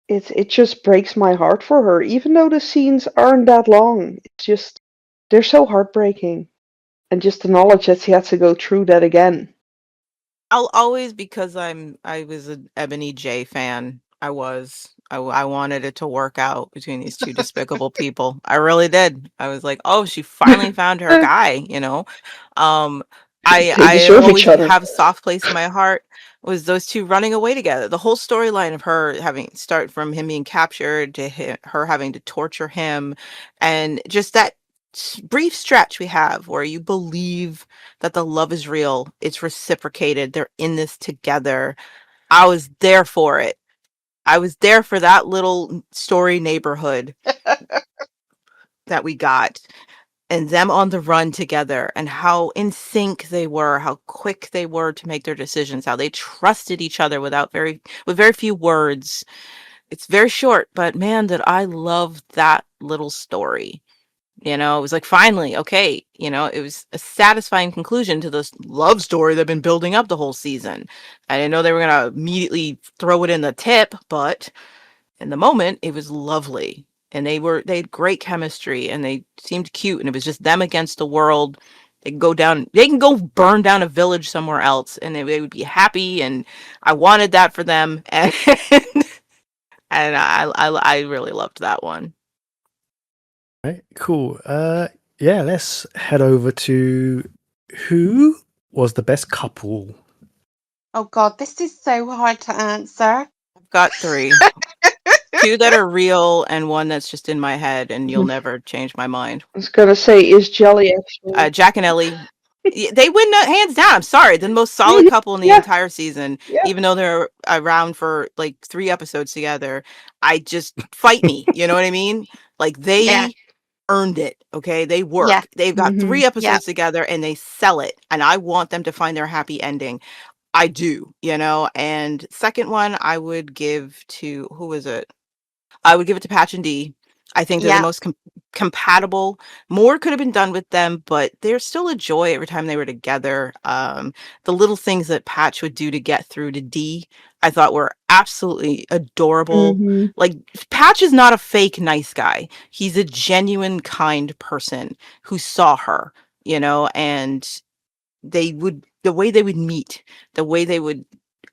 It just breaks my heart for her, even though the scenes aren't that long. It's just they're so heartbreaking, and just the knowledge that she had to go through that again. I'll always, because I was an Ebony J fan. I wanted it to work out between these two despicable people. I really did. I was like, oh, she finally found her guy, you know. Um, They I deserve each always other. have a soft place in my heart was those two running away together. The whole storyline of her having start from him being captured to her having to torture him, and just that brief stretch we have where you believe that the love is real, it's reciprocated, they're in this together. I was there for it. I was there for that little story neighborhood that we got, and them on the run together, and how in sync they were, how quick they were to make their decisions, how they trusted each other with very few words. It's very short, but man, did I love that little story. You know, it was like, finally, okay, you know, it was a satisfying conclusion to this love story they've been building up the whole season. I didn't know they were gonna immediately throw it in the tip, but in the moment, it was lovely. And they had great chemistry, and they seemed cute, and it was just them against the world. They can go burn down a village somewhere else, and they would be happy, and I wanted that for them. And and I really loved that one. Right, cool. Yeah, let's head over to who was the best couple. Oh God, this is so hard to answer. I've got 3. 2 that are real and 1 that's just in my head, and you'll never change my mind. I was gonna say, is Jelly actually? Jack and Ellie, they win hands down. I'm sorry, the most Yeah, solid couple in the yeah, entire season, yeah. even though they're around for like 3 episodes together. I just fight me, you know what I mean? Like Yeah, they earned it, okay? They yeah, work. They've got Mm-hmm. 3 yeah, episodes together and they sell it, and I want them to find their happy ending. I do, you know? And second one, I would give to, who was it? I would give it to Patch and D. I think they're the yeah, most compatible. More could have been done with them, but they're still a joy every time they were together. The little things that Patch would do to get through to D, I thought were absolutely adorable. Mm-hmm. Like, Patch is not a fake nice guy. He's a genuine kind person who saw her, you know, and the way they would meet, the way they would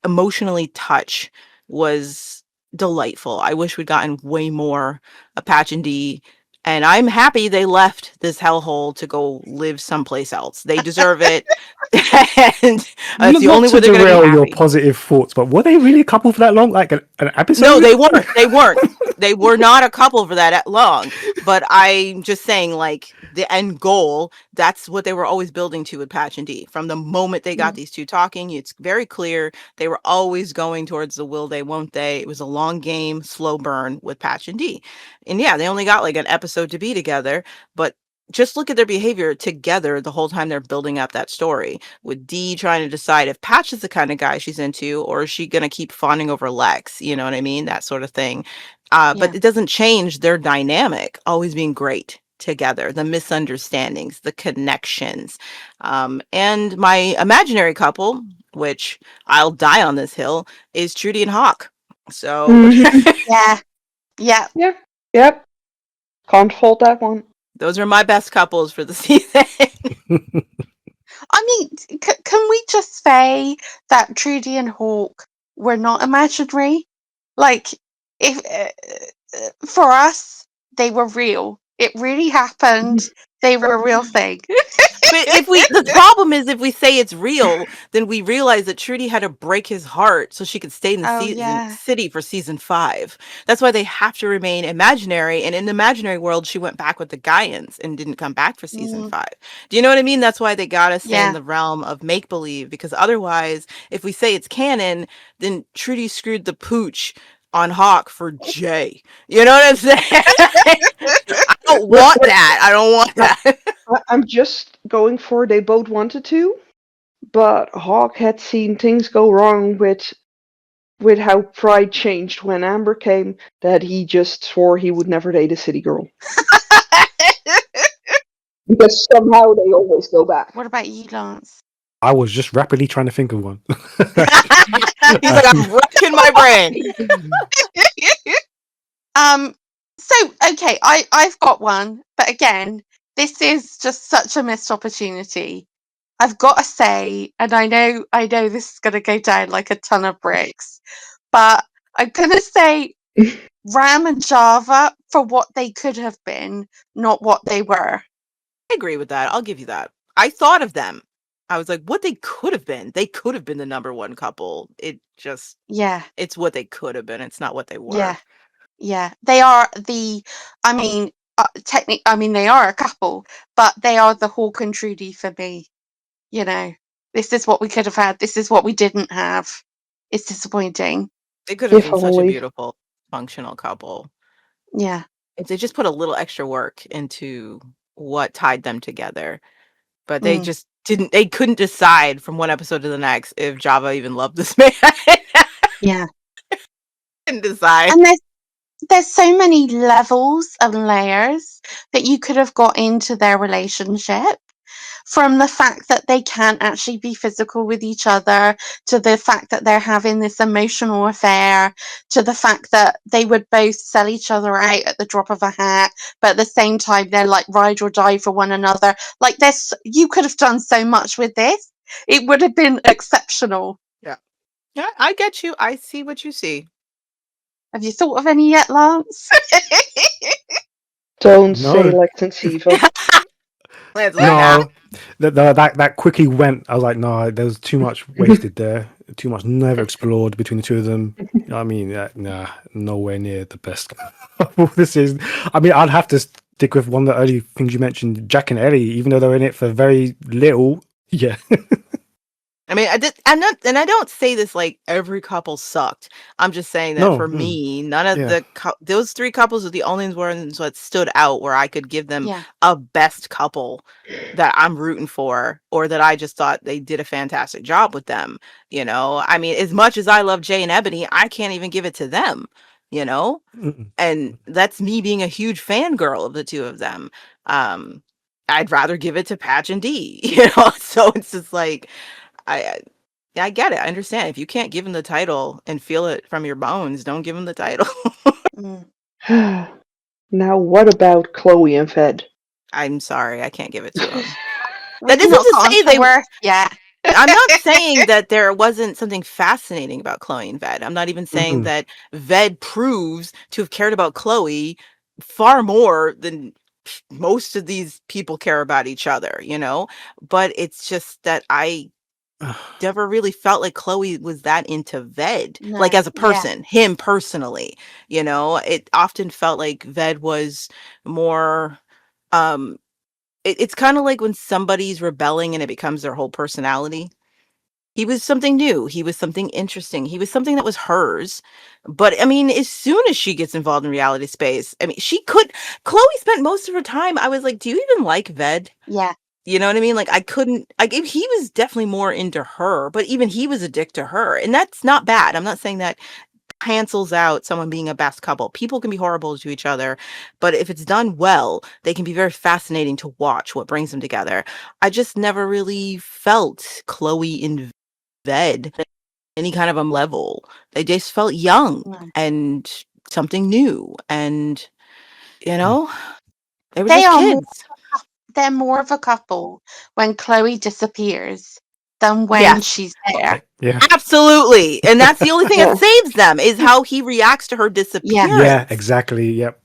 emotionally touch was delightful. I wish we'd gotten way more of Patch and D, and I'm happy they left this hellhole to go live someplace else. They deserve it, and it's the Not only to way they're gonna be derail your happy. positive thoughts, but were they really a couple for that long? Like an No, episode? they weren't. They weren't. They were not a couple for that long. But I'm just saying, like, the end goal, that's what they were always building to with Patch and D. From the moment they got these two talking, it's very clear they were always going towards the will they, won't they. It was a long game, slow burn with Patch and D. And yeah, they only got like an episode to be together, but just look at their behavior together the whole time they're building up that story, with Dee trying to decide if Patch is the kind of guy she's into, or is she going to keep fawning over Lex? You know what I mean? That sort of thing. But yeah, it doesn't change their dynamic always being great together, the misunderstandings, the connections. And my imaginary couple, which I'll die on this hill, is Trudy and Hawk. So Mm-hmm. yeah, yeah. Yeah. Yep. Can't fault that one. those are my best couples for the season. I mean, can we just say that Trudy and Hawk were not imaginary? Like, if for us, they were real. It really happened. They were a real thing. But the problem is, if we say it's real, then we realize that Trudy had to break his heart so she could stay in the Oh yeah, city for season 5. That's why they have to remain imaginary. And in the imaginary world, she went back with the Gaians and didn't come back for season mm, 5. Do you know what I mean? That's why they gotta stay in yeah. the realm of make believe, because otherwise, if we say it's canon, then Trudy screwed the pooch on Hawk for Jay. You know what I'm saying? I don't want that. I don't want that. I'm just going for they both wanted to, but Hawk had seen things go wrong with how Pride changed when Amber came, that he just swore he would never date a city girl. Because somehow they always go back. What about you, Lance? I was just rapidly trying to think of one. He's like, I'm wrecking my brain. So okay, I've got one, but again, this is just such a missed opportunity. I've got to say, and I know this is going to go down like a ton of bricks, but I'm going to say Ram and Java for what they could have been, not what they were. I agree with that. I'll give you that. I thought of them. I was like, what they could have been. They could have been the number one couple. Yeah, It's what they could have been. It's not what they were. yeah, yeah. They are they are a couple, but they are the Hawk and Trudy for me. You know, this is what we could have had. This is what we didn't have. It's disappointing. They could have If been such a only. beautiful, functional couple. Yeah. If they just put a little extra work into what tied them together. But they Mm. just they couldn't decide from one episode to the next if Java even loved this man. Yeah. Couldn't decide. And there's so many levels and layers that you could have got into their relationship, from the fact that they can't actually be physical with each other, to the fact that they're having this emotional affair, to the fact that they would both sell each other out at the drop of a hat, but at the same time they're like ride or die for one another. Like, you could have done so much with this. It would have been exceptional. Yeah, I get you. I see what you see. Have you thought of any yet, Lance? Don't say No. Lex and Siva. Lance, like, nah. No, that quickly went. I was like, no, there was too much wasted there. Too much never explored between the two of them. You know what I mean? Nah, nowhere near the best couple this is. I mean, I'd have to stick with one of the early things you mentioned, Jack and Ellie, even though they're in it for very little. Yeah. I mean, I don't say this like every couple sucked. I'm just saying that No. for me, none of Yeah. those three couples are the only ones that stood out where I could give them Yeah. a best couple that I'm rooting for, or that I just thought they did a fantastic job with them. You know, I mean, as much as I love Jay and Ebony, I can't even give it to them. You know, Mm-mm. and that's me being a huge fangirl of the two of them. I'd rather give it to Patch and D. You know, so it's just like. I get it. I understand. If you can't give him the title and feel it from your bones, don't give him the title. Mm. Now, what about Chloe and Ved? I'm sorry, I can't give it to him. We've That isn't not to gotten say to they. work yet. I'm not saying that there wasn't something fascinating about Chloe and Ved. I'm not even saying Mm-mm. that Ved proves to have cared about Chloe far more than most of these people care about each other, you know? But it's just that I never really felt like Chloe was that into Ved, like No. as a Yeah. person, him personally, you know, it often felt like Ved was more, it's kind of like when somebody's rebelling and it becomes their whole personality. He was something new. He was something interesting. He was something that was hers. But I mean, as soon as she gets involved in reality space, I mean, Chloe spent most of her time. I was like, do you even like Ved? Yeah. You know what I mean? Like, I couldn't, he was definitely more into her, but even he was a dick to her. And that's not bad. I'm not saying that cancels out someone being a best couple. People can be horrible to each other, but if it's done well, they can be very fascinating to watch what brings them together. I just never really felt Chloe and Ved any kind of level. They just felt young No. and something new. And, you know, they were They just are kids. they're more of a couple when Chloe disappears than when Yes. she's there. Yeah. Absolutely. And that's the only thing Yeah. that saves them is how he reacts to her disappearance. Yeah, exactly. Yep.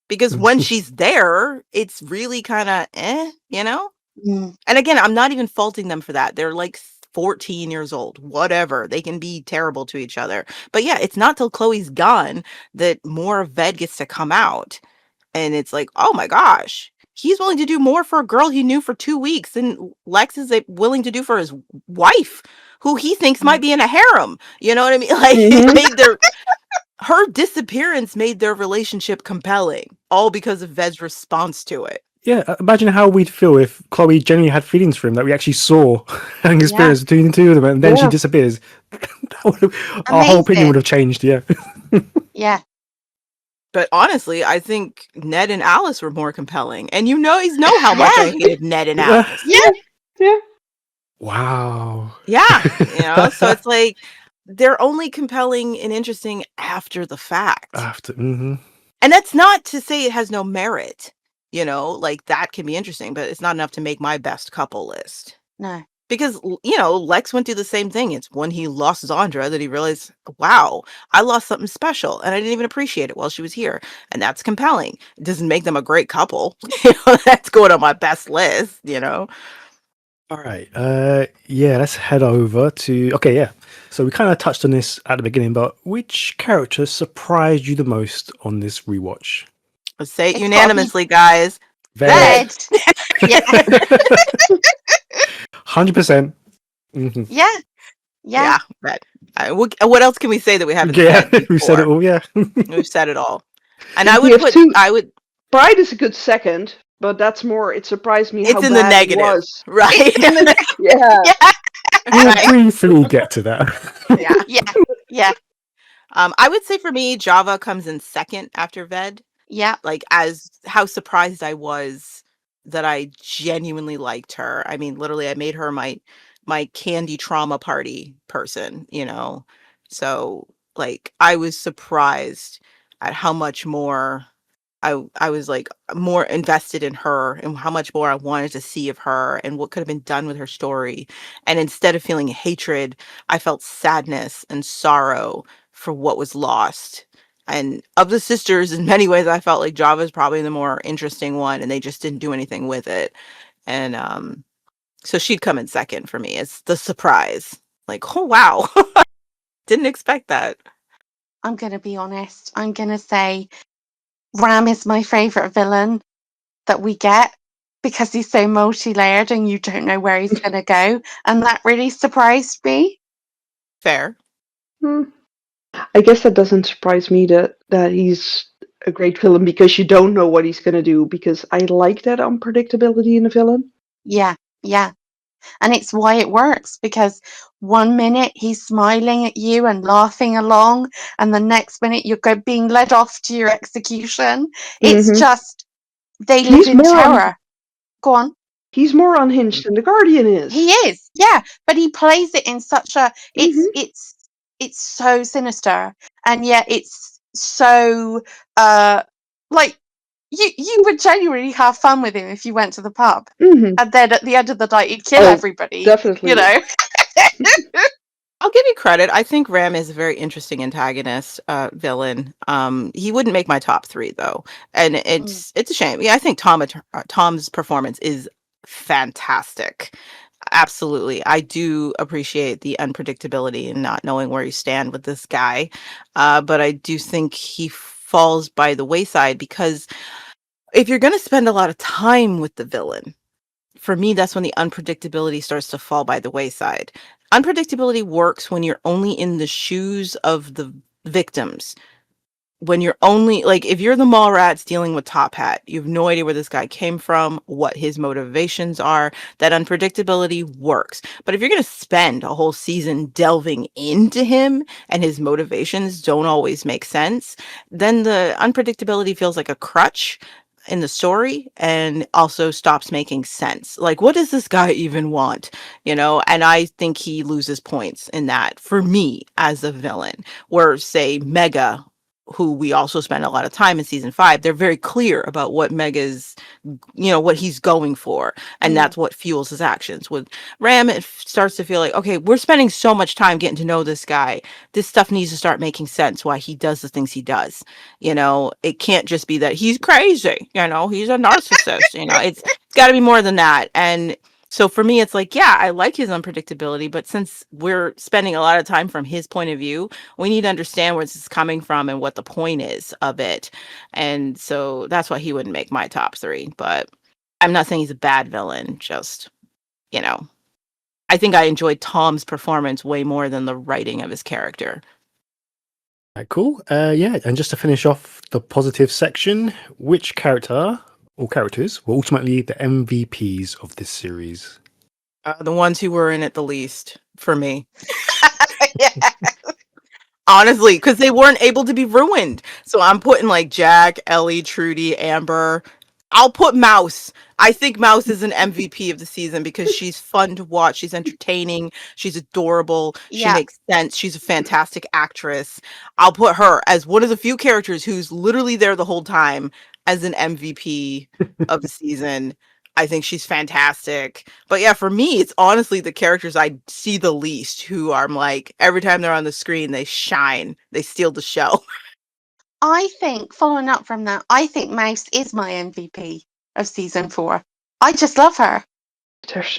Because when she's there, it's really kind of you know? Mm. And again, I'm not even faulting them for that. They're like 14 years old, whatever. They can be terrible to each other. But yeah, it's not till Chloe's gone that more of Ved gets to come out. And it's like, oh my gosh, he's willing to do more for a girl he knew for 2 weeks than Lex is willing to do for his wife, who he thinks might be in a harem. You know what I mean? Like, it Mhm. made her disappearance made their relationship compelling, all because of Ved's response to it. Yeah, imagine how we'd feel if Chloe genuinely had feelings for him that we actually saw and experienced between the two of them, and then she Yeah. disappears. Our whole opinion would have changed. Yeah. Yeah. But honestly, I think Ned and Alice were more compelling. And you know how much I hated Ned and Yeah. Alice. Yeah. Wow. Yeah. You know, so it's like they're only compelling and interesting after the fact. After. And that's not to say it has no merit. You know, like that can be interesting, but it's not enough to make my best couple list. No. Because, Lex went through the same thing. It's when he lost Zandra that he realized, wow, I lost something special and I didn't even appreciate it while she was here. And that's compelling. It doesn't make them a great couple. That's going on my best list. All right. Yeah, let's head over to. Okay, yeah. So we kind of touched on this at the beginning, but which character surprised you the most on this rewatch? Let's say it It's gotta be unanimously, guys. Ved. Ved. Yeah. 100%. Mhm. Yeah. Yeah. Yeah, that. What else can we say that we haven't Yeah, said we said it before? all. Yeah. We've said it all. And We have two. Pride is a good second, but that's more. It surprised me how It's in the bad he negative, was. right? It's in the Yeah. Yeah. We'll Right. briefly get to that. Yeah. Yeah. Yeah. I would say for me, Java comes in second after Ved. Yeah. Like, as how surprised I was that I genuinely liked her. I mean, literally, I made her my candy trauma party person. So, like, I was surprised at how much more I was, like, more invested in her and how much more I wanted to see of her and what could have been done with her story. And instead of feeling hatred, I felt sadness and sorrow for what was lost. And of the sisters, in many ways, I felt like Java's probably the more interesting one, and they just didn't do anything with it. And so she'd come in second for me. It's the surprise. Like, oh wow, didn't expect that. I'm gonna be honest. I'm gonna say Ram is my favourite villain that we get because he's so multi-layered and you don't know where he's gonna go. And that really surprised me. Fair. Hmm. I guess that doesn't surprise me that he's a great villain because you don't know what he's going to do. Because I like that unpredictability in a villain. Yeah, yeah. And it's why it works because one minute he's smiling at you and laughing along, and the next minute you're being led off to your execution. It's Hmm. just they live He's in more terror. Go on. he's more unhinged than the Guardian is. He is, yeah, but he plays it in such a Hmm. it's so sinister, and yet it's so like you would genuinely have fun with him if you went to the pub, Hmm. and then at the end of the night he'd kill Oh, everybody. definitely. You know. I'll give you credit. I think Ram is a very interesting antagonist, villain. He wouldn't make my top 3 though, and Mm. it's a shame. Yeah, I think Tom's performance is fantastic. Absolutely, I do appreciate the unpredictability and not knowing where you stand with this guy, but I do think he falls by the wayside because if you're going to spend a lot of time with the villain, for me, that's when the unpredictability starts to fall by the wayside. Unpredictability works when you're only in the shoes of the victims. When you're only like, if you're the mall rats dealing with Top Hat, you have no idea where this guy came from, what his motivations are. That unpredictability works. But if you're going to spend a whole season delving into him and his motivations don't always make sense, then the unpredictability feels like a crutch in the story and also stops making sense. Like, what does this guy even want? And I think he loses points in that for me as a villain, where, say, Mega, who we also spend a lot of time in season 5, they're very clear about what Mega's, what he's going for. And that's what fuels his actions. With Ram, it starts to feel like, okay, we're spending so much time getting to know this guy. This stuff needs to start making sense why he does the things he does. It can't just be that he's crazy, he's a narcissist, it's got to be more than that. And so for me, it's like, yeah, I like his unpredictability, but since we're spending a lot of time from his point of view, we need to understand where this is coming from and what the point is of it. And so that's why he wouldn't make my top 3. But I'm not saying he's a bad villain, just, I think I enjoyed Tom's performance way more than the writing of his character. Right, cool. Yeah, and just to finish off the positive section, which character or characters were ultimately the MVPs of this series? The ones who were in it the least for me. Yeah. Honestly, because they weren't able to be ruined. So I'm putting like Jack, Ellie, Trudy, Amber. I'll put Mouse. I think Mouse is an MVP of the season because she's fun to watch. She's entertaining. She's adorable. She Yeah. makes sense. She's a fantastic actress. I'll put her as one of the few characters who's literally there the whole time as an MVP of the season. I think she's fantastic. But yeah, for me, it's honestly the characters I see the least who I'm like, every time they're on the screen, they shine. They steal the show. I think, following up from that, I think Mouse is my MVP of season 4. I just love her. There's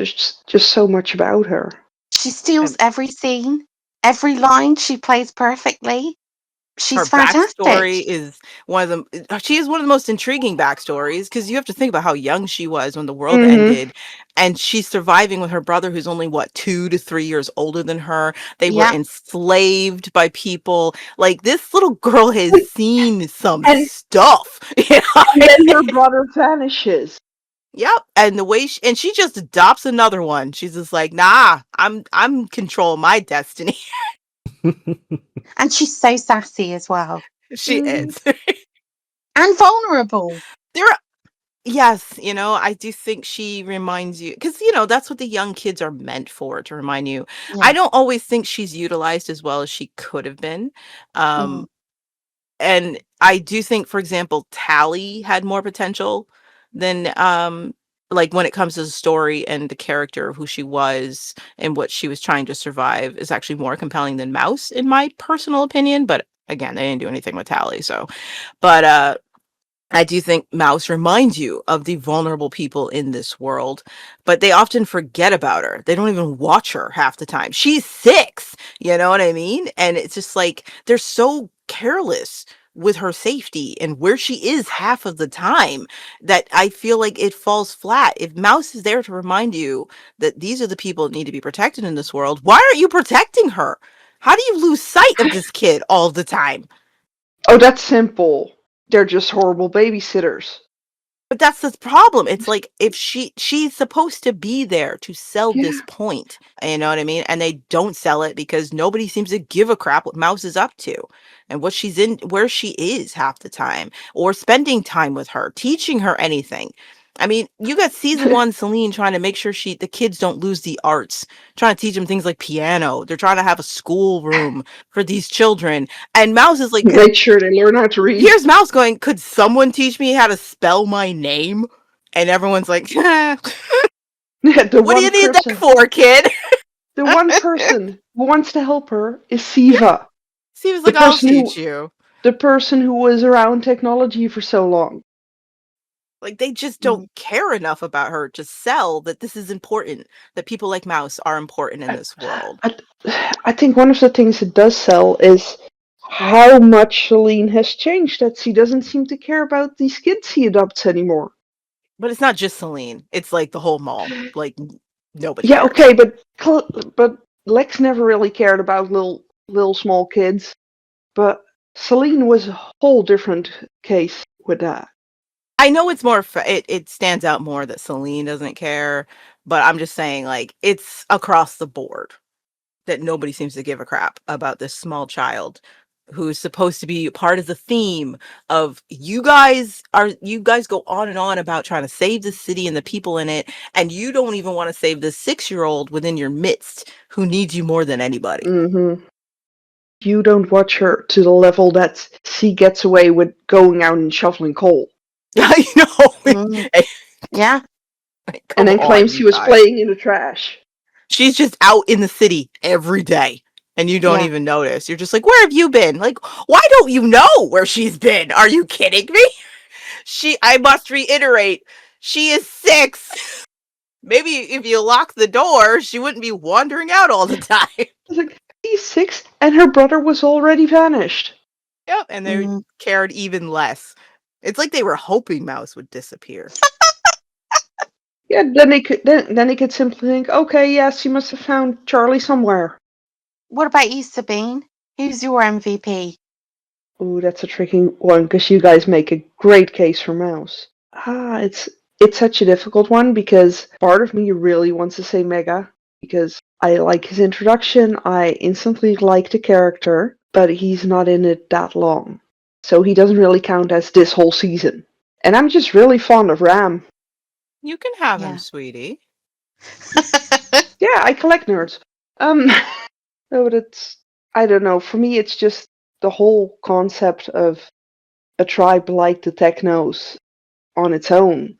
just so much about her. She steals And every scene, every line she plays perfectly. her She's fantastic. backstory is she is one of the most intriguing backstories because you have to think about how young she was when the world Mm-hmm. ended, and she's surviving with her brother who's only what 2 to 3 years older than her. They were Yeah. enslaved by people. Like, this little girl has seen some And stuff. You know? and then her brother vanishes. Yep, and the way she just adopts another one. She's just like, nah, I'm control my destiny. And she's so sassy as well. She Mm. is. And vulnerable. There Yes, I do think she reminds you because, that's what the young kids are meant for, to remind you. I Yeah. don't always think she's utilized as well as she could have been. Mm. And I do think, for example, Tally had more potential than, like, when it comes to the story and the character of who she was and what she was trying to survive is actually more compelling than Mouse, in my personal opinion. But again, they didn't do anything with Tally, so. But I do think Mouse reminds you of the vulnerable people in this world, but they often forget about her. They don't even watch her half the time. She's 6, you know what I mean? And it's just like they're so careless with her safety and where she is half of the time that I feel like it falls flat. If Mouse is there to remind you that these are the people that need to be protected in this world, why aren't you protecting her? How do you lose sight of this kid all the time? Oh, that's simple. They're just horrible babysitters. But that's the problem. It's like if she's supposed to be there to sell Yeah. this point, you know what I mean? And they don't sell it because nobody seems to give a crap what Mouse is up to and what she's in, where she is half the time, or spending time with her, teaching her anything. I mean, you got season 1 Celine trying to make sure the kids don't lose the arts, trying to teach them things like piano. They're trying to have a school room for these children. And Mouse is like, Make sure they learn how to read. here's Mouse going, could someone teach me how to spell my name? And everyone's like, what The do one you need that person, for, kid? the one person who wants to help her is Siva, He was the like, I'll person teach who, you. the person who was around technology for so long. Like, they just Mm. don't care enough about her to sell that this is important, that people like Mouse are important in I, this world. I think one of the things it does sell is how much Celine has changed. That she doesn't seem to care about these kids he adopts anymore. But it's not just Celine. It's like the whole mall. Like, nobody Yeah, cares. okay, but Lex never really cared about little small kids. But Celine was a whole different case with that. I know it's more, it stands out more that Celine doesn't care, but I'm just saying, like, it's across the board that nobody seems to give a crap about this small child who's supposed to be part of the theme of you guys go on and on about trying to save the city and the people in it, and you don't even want to save the 6-year-old within your midst who needs you more than anybody. Mm-hmm. You don't watch her to the level that she gets away with going out and shoveling coal, I know. Mm. Yeah. and Come then on, claims you she was guys. playing in the trash. She's just out in the city every day and you don't Yeah. even notice. You're just like, where have you been? Like, why don't you know where she's been? Are you kidding me? I must reiterate, she is 6. Maybe if you lock the door, she wouldn't be wandering out all the time. I was like, she's 6, and her brother was already vanished. Yep, and they Mm. cared even less. It's like they were hoping Mouse would disappear. Yeah, then they could simply think, okay, yes, she must have found Charlie somewhere. What about you, Sabine? Who's your MVP? Ooh, that's a tricky one because you guys make a great case for Mouse. It's such a difficult one because part of me really wants to say Mega because I like his introduction. I instantly like the character, but he's not in it that long, so he doesn't really count as this whole season. And I'm just really fond of Ram. You can have him, Yeah. sweetie. Yeah, I collect nerds. Um, no, but I don't know. For me, it's just the whole concept of a tribe like the Technos on its own.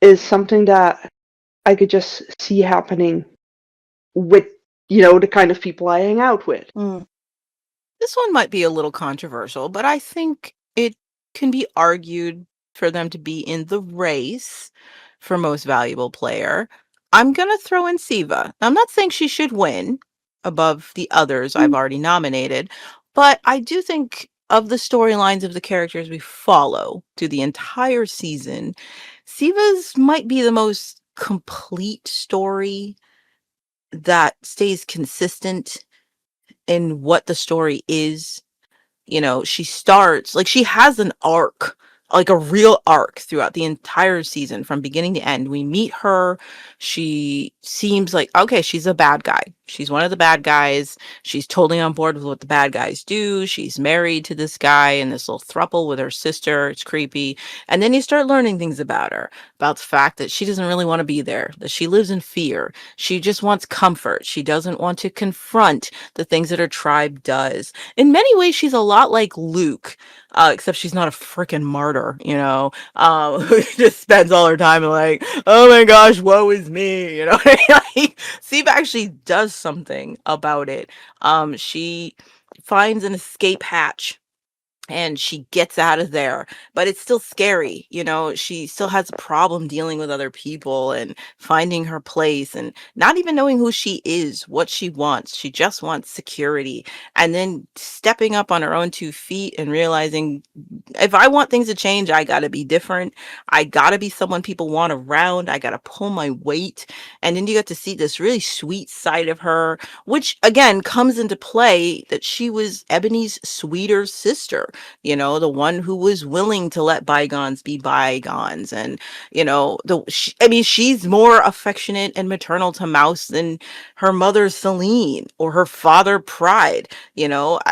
is something that I could just see happening with, the kind of people I hang out with. Mm. This one might be a little controversial, but I think it can be argued for them to be in the race for most valuable player. I'm going to throw in Siva. I'm not saying she should win above the others I've already nominated, but I do think of the storylines of the characters we follow through the entire season, Siva's might be the most complete story that stays consistent in what the story is. She starts like she has an arc, like a real arc throughout the entire season from beginning to end. We meet her. She seems like, okay, she's a bad guy. She's one of the bad guys. She's totally on board with what the bad guys do. She's married to this guy and this little throuple with her sister. It's creepy. And then you start learning things about the fact that she doesn't really want to be there, that she lives in fear. She just wants comfort. She doesn't want to confront the things that her tribe does. In many ways, she's a lot like Luke, except she's not a freaking martyr, who just spends all her time like, oh my gosh, woe is me, Like, Steve actually does something about it. She finds an escape hatch and she gets out of there, but it's still scary. She still has a problem dealing with other people and finding her place and not even knowing who she is, what she wants. She just wants security, and then stepping up on her own 2 feet and realizing, if I want things to change, I got to be different. I got to be someone people want around. I got to pull my weight. And then you get to see this really sweet side of her, which again comes into play, that she was Ebony's sweeter sister, the one who was willing to let bygones be bygones. And, she's more affectionate and maternal to Mouse than her mother Celine or her father Pride.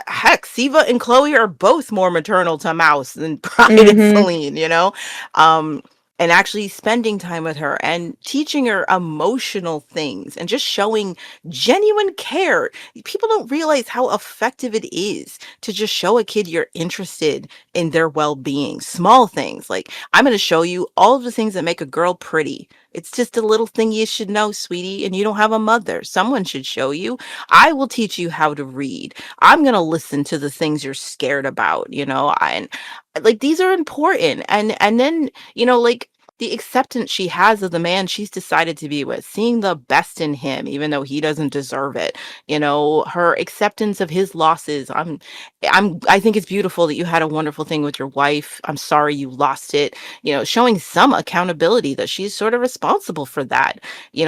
Heck, Siva and Chloe are both more maternal to Mouse than Pride and Mm-hmm. Celine, Um, and actually spending time with her and teaching her emotional things and just showing genuine care. People don't realize how effective it is to just show a kid you're interested in their well-being. Small things like, I'm going to show you all of the things that make a girl pretty. It's just a little thing you should know, sweetie, and you don't have a mother. Someone should show you. I will teach you how to read. I'm going to listen to the things you're scared about, and like, these are important. And then, like, the acceptance she has of the man she's decided to be with, seeing the best in him, even though he doesn't deserve it. Her acceptance of his losses. I think it's beautiful that you had a wonderful thing with your wife. I'm sorry you lost it. Showing some accountability that she's sort of responsible for that.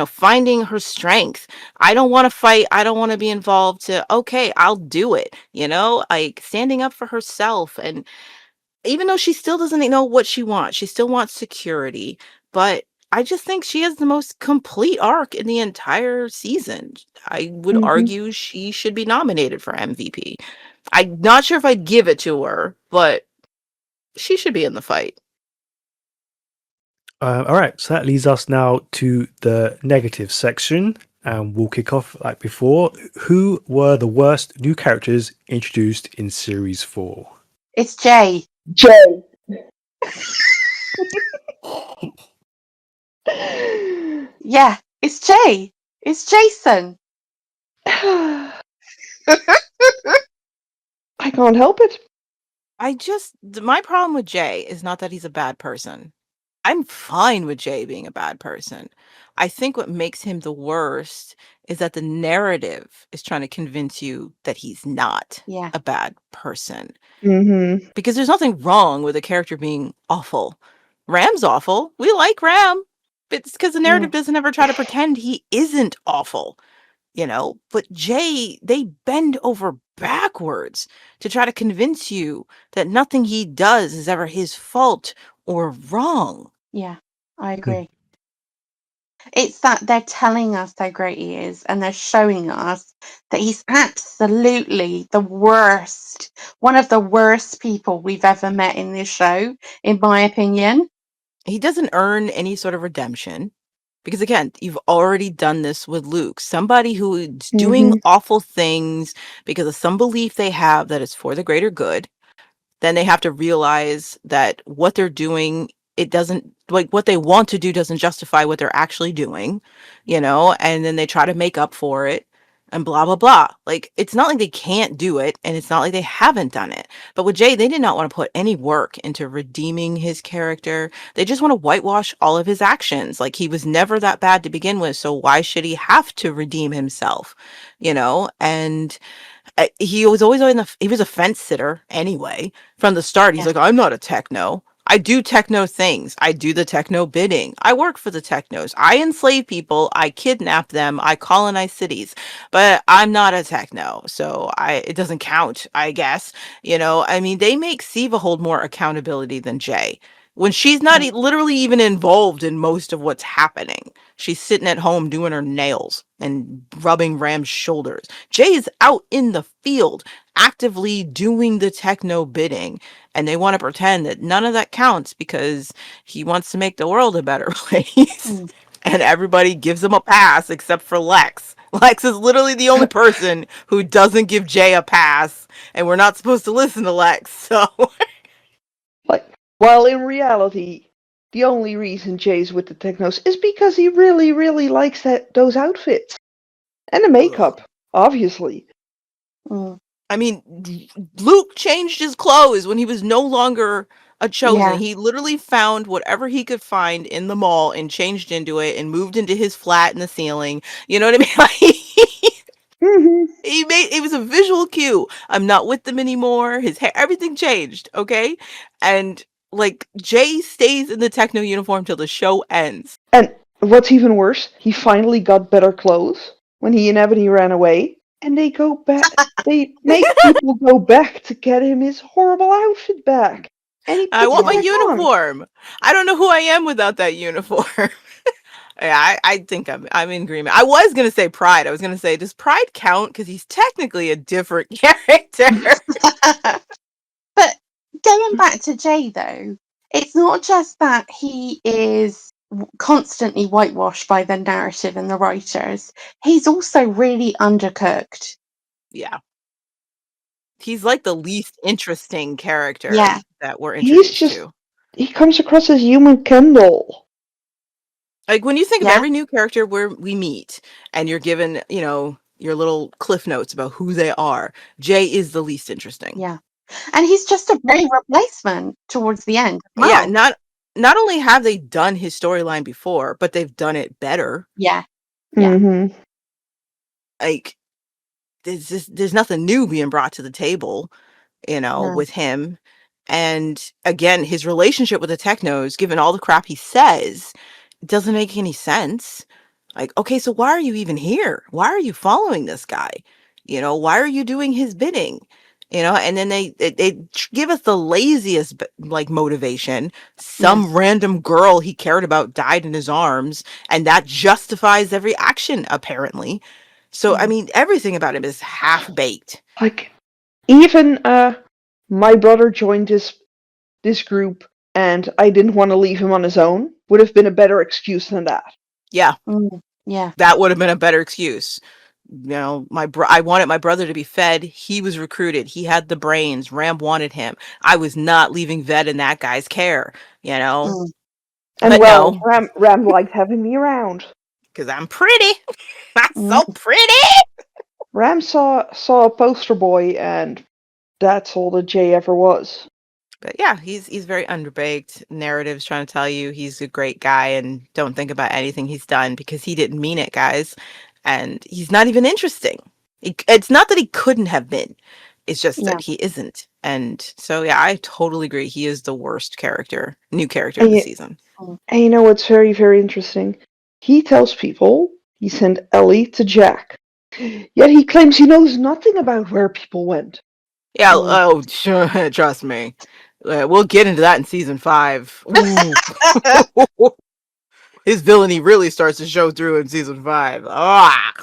Finding her strength. I don't want to fight. I don't want to be involved. Okay, I'll do it. Like, standing up for herself. And even though she still doesn't know what she wants, she still wants security. But I just think she has the most complete arc in the entire season. I would Mm-hmm. argue she should be nominated for MVP. I'm not sure if I'd give it to her, but she should be in the fight. All right, so that leads us now to the negative section, and we'll kick off like before. Who were the worst new characters introduced in series 4? It's Jay. Jay. Yeah, it's Jay. It's Jason. I can't help it. My problem with Jay is not that he's a bad person. I'm fine with Jay being a bad person. I think what makes him the worst is that the narrative is trying to convince you that he's not Yeah. a bad person. Mm-hmm. Because there's nothing wrong with a character being awful. Ram's awful. We like Ram. It's because the narrative doesn't ever try to pretend he isn't awful. But Jay, they bend over backwards to try to convince you that nothing he does is ever his fault or wrong. Yeah, I agree. It's that they're telling us how great he is, and they're showing us that he's absolutely the worst, one of the worst people we've ever met in this show, in my opinion. He doesn't earn any sort of redemption. Because again, you've already done this with Luke, somebody who is doing Mm-hmm. awful things because of some belief they have that it's for the greater good. Then they have to realize that what they're doing, it doesn't like what they want to do doesn't justify what they're actually doing, and then they try to make up for it and blah blah blah. Like it's not like they can't do it and it's not like they haven't done it. But with Jay, they did not want to put any work into redeeming his character. They just want to whitewash all of his actions. Like he was never that bad to begin with, so why should he have to redeem himself? And he was always he was a fence sitter anyway from the start. He's Yeah. like, I'm not a techno. I do techno things. I do the techno bidding. I work for the technos. I enslave people. I kidnap them. I colonize cities. But I'm not a techno, so it doesn't count, I guess. I mean, they make Siva hold more accountability than Jay. When she's not Yeah. literally even involved in most of what's happening. She's sitting at home doing her nails and rubbing Ram's shoulders. Jay is out in the field actively doing the techno bidding, and they want to pretend that none of that counts because he wants to make the world a better place. Mm. And everybody gives him a pass except for Lex. Lex is literally the only person who doesn't give Jay a pass, and we're not supposed to listen to Lex. So Like, while in reality, the only reason Jay's with the Technos is because he really, really likes those outfits. And the makeup, obviously. Mm. I mean, Luke changed his clothes when he was no longer a chosen. Yeah. He literally found whatever he could find in the mall and changed into it and moved into his flat in the ceiling. You know what I mean? Like, Mm-hmm. it was a visual cue. I'm not with them anymore. His hair, everything changed. Okay. And like Jay stays in the techno uniform till the show ends. And what's even worse, he finally got better clothes when he and Ebony ran away. And they go back. They make people go back to get him his horrible outfit back. And he I puts want it my Yeah. back on. uniform. I don't know who I am without that uniform. Yeah, I think I'm in agreement. I was gonna say Pride. I was gonna say, does Pride count? Because he's technically a different character. But going back to Jay, though, it's not just that he is constantly whitewashed by the narrative and the writers. He's also really undercooked. Yeah. He's like the least interesting character Yeah. that we're He's introduced just. to. He comes across as human Kendall. Like when you think of Yeah. every new character where we meet and you're given, your little cliff notes about who they are, Jay is the least interesting. Yeah. And he's just a great replacement towards the end as Yeah, well. not only have they done his storyline before, but they've done it better. Yeah. Yeah. Mm-hmm. Like there's nothing new being brought to the table, No. with him. And again, his relationship with the technos, given all the crap he says, doesn't make any sense. Like, okay, so why are you even here? Why are you following this guy? Why are you doing his bidding? And then they give us the laziest like motivation. Some random girl he cared about died in his arms, and that justifies every action apparently. So I mean, everything about him is half baked. Like, even my brother joined this group, and I didn't want to leave him on his own. Would have been a better excuse than that. Yeah, Yeah. that would have been a better excuse. I wanted my brother to be fed. He was recruited. He had the brains. Ram wanted him. I was not leaving Ved in that guy's care, Mm. And But well, no, Ram liked having me around. because I'm pretty. I'm so Mm. pretty. Ram saw a poster boy, and that's all that Jay ever was. But yeah, he's very underbaked. Narratives trying to tell you he's a great guy and don't think about anything he's done because he didn't mean it, guys. And he's not even interesting. It's not that he couldn't have been. It's just Yeah. that he isn't. And so yeah, I totally agree. He is the worst new character And of the you, season. and you know what's very, very interesting? He tells people he sent Ellie to Jack. Yet he claims he knows nothing about where people went. Yeah, Mm. trust me. We'll get into that in season 5. Ooh. His villainy really starts to show through in season 5. Ah,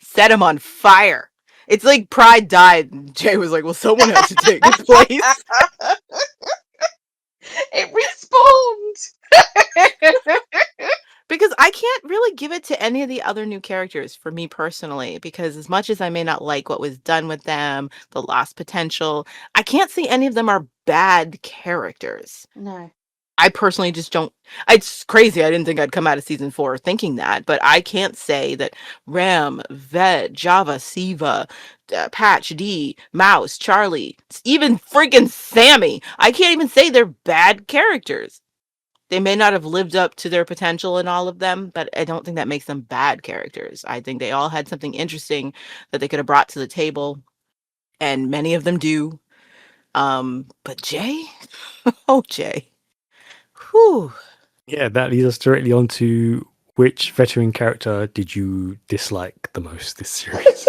set him on fire. It's like Pride died, and Jay was like, well, someone had to take his place. It respawned. Because I can't really give it to any of the other new characters for me personally, because as much as I may not like what was done with them, the lost potential, I can't see any of them are bad characters. No. I personally just don't. It's crazy. I didn't think I'd come out of season 4 thinking that, but I can't say that Ram, Vet, Java, Siva, Patch, D, Mouse, Charlie, even freaking Sammy. I can't even say they're bad characters. They may not have lived up to their potential in all of them, but I don't think that makes them bad characters. I think they all had something interesting that they could have brought to the table, and many of them do. But Jay, oh Jay, whew. Yeah, that leads us directly on to which veteran character did you dislike the most this series?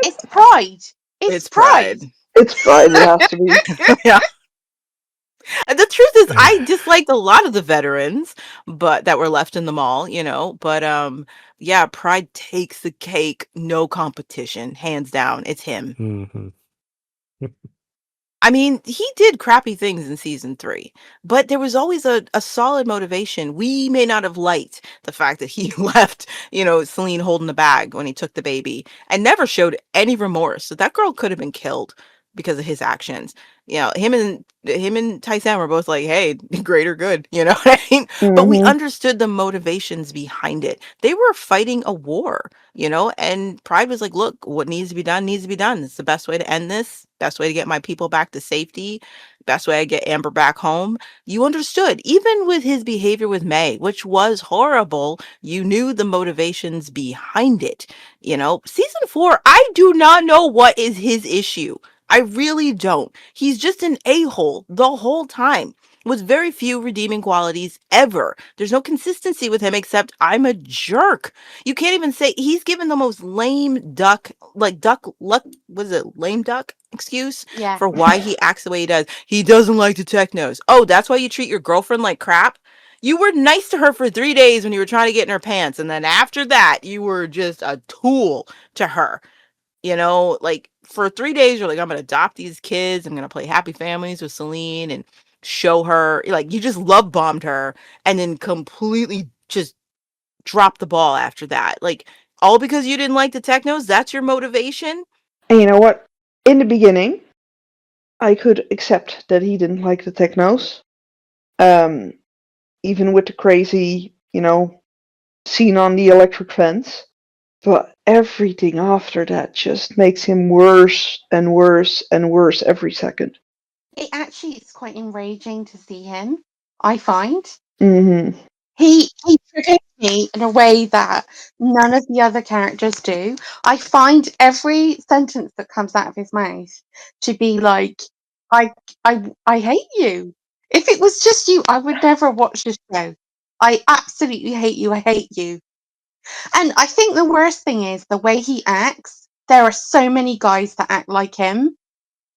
It's Pride. It's It's Pride. Pride. It's Pride, it has to be. Yeah. And the truth is I disliked a lot of the veterans, but that were left in the mall, but yeah, Pride takes the cake, no competition, hands down. It's him. Mhm. I mean, he did crappy things in season 3, but there was always a solid motivation. We may not have liked the fact that he left, Celine holding the bag when he took the baby and never showed any remorse. So that girl could have been killed because of his actions. Him and Tyson were both like, hey, greater good, you know what I mean? But we Hmm. understood the motivations behind it. They were fighting a war, and Pride was like, look, what needs to be done needs to be done. It's the best way to end this, best way to get my people back to safety, best way to get Amber back home. You understood, even with his behavior with May, which was horrible, you knew the motivations behind it. Season 4, I do not know what is his issue. I really don't. He's just an a-hole the whole time with very few redeeming qualities ever. There's no consistency with him except I'm a jerk. You can't even say he's given the most lame duck, like duck luck, was it lame duck excuse Yeah. for why he acts the way he does. He doesn't like the technos. Oh, that's why you treat your girlfriend like crap? You were nice to her for 3 days when you were trying to get in her pants. And then after that, you were just a tool to her. Like for 3 days, you're like, I'm going to adopt these kids. I'm going to play happy families with Celine and show her, like, you just love bombed her and then completely just dropped the ball after that. Like, all because you didn't like the technos? That's your motivation? And you know what? In the beginning, I could accept that he didn't like the technos. Um, Even with the crazy, scene on the electric fence. But everything after that just makes him worse and worse and worse every second. It actually is quite enraging to see him, I find. Hmm. He triggers me in a way that none of the other characters do. I find every sentence that comes out of his mouth to be like, I I hate you. If it was just you, I would never watch this show. I absolutely hate you. I hate you. And I think the worst thing is the way he acts. There are so many guys that act like him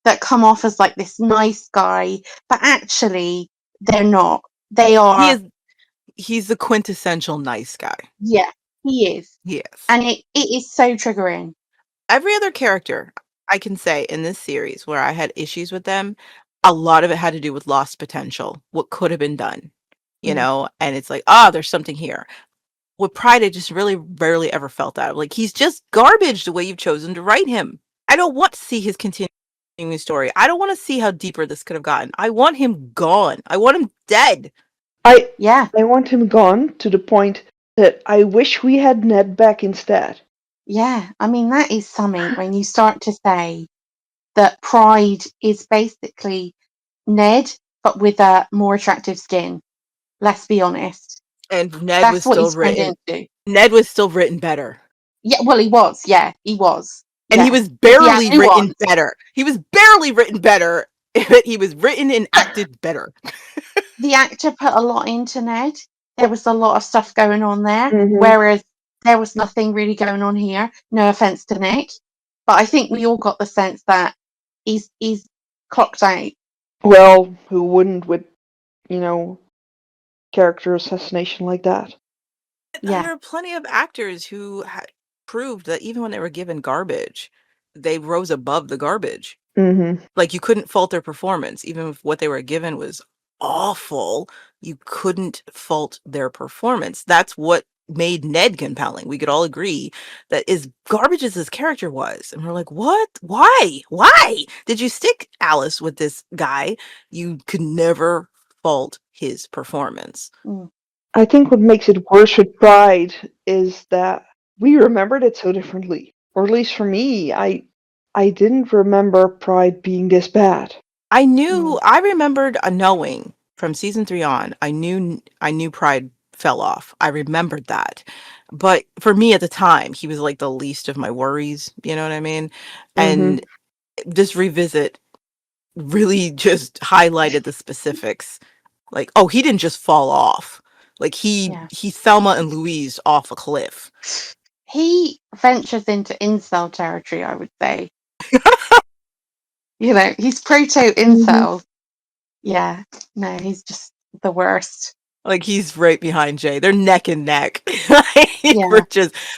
that come off as like this nice guy, but actually they're not. They He are, is, he's the quintessential nice guy. yeah, he is. Yes. And it is so triggering. Every other character I can say in this series where I had issues with them, a lot of it had to do with lost potential, what could have been done, and it's like, there's something here. With Pride, I just really rarely ever felt that. Like, he's just garbage the way you've chosen to write him. I don't want to see his continuing story. I don't want to see how deeper this could have gotten. I want him gone. I want him dead. I Yeah, I want him gone to the point that I wish we had Ned back instead. yeah. I mean, that is something when you start to say that Pride is basically Ned, but with a more attractive skin. Let's be honest. And Ned That's was what still he's turned written. into. Ned was still written better. Yeah, well, he was. Yeah, he was. And he Yeah, was because he had barely written nuance. better. He was barely written better, but he was written and acted better. The actor put a lot into Ned. There was a lot of stuff going on there, Hmm. whereas there was nothing really going on here. No offense to Nick, but I think we all got the sense that he's clocked out. Well, who wouldn't with, you know, character assassination like that? And Yeah, there are plenty of actors who proved that even when they were given garbage, they rose above the garbage. Hmm. Like, you couldn't fault their performance, even if what they were given was awful. You couldn't fault their performance. That's what made Ned compelling. We could all agree that as garbage as his character was, and we're like, what? Why? Why did you stick Alice with this guy? You could never fault his performance. I think what makes it worse with Pride is that we remembered it so differently. Or at least for me, I didn't remember Pride being this bad. I remembered knowing from season 3 on, I knew Pride fell off. I remembered that. But for me at the time, he was like the least of my worries, you know what I mean? And this revisit really just highlighted the specifics. Like, oh, he didn't just fall off. Like he Thelma and Louise off a cliff. He ventures into incel territory, I would say. He's proto-incel. Yeah, no, he's just the worst. Like he's right behind Jay. They're neck and neck. Yeah.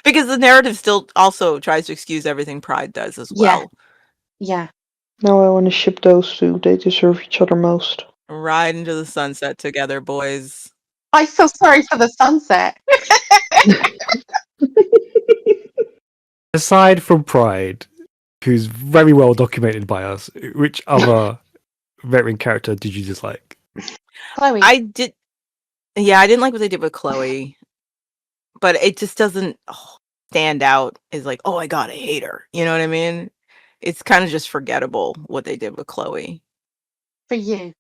Because the narrative still also tries to excuse everything Pride does as well. Yeah. Now I want to ship those two. They deserve each other most. Ride into the sunset together, boys. I feel sorry for the sunset. Aside from Pride, who's very well documented by us, which other veteran character did you dislike? Chloe. I didn't like what they did with Chloe, but it just doesn't stand out as like, oh my god, I hate her. You know what I mean? It's kind of just forgettable what they did with Chloe. For you.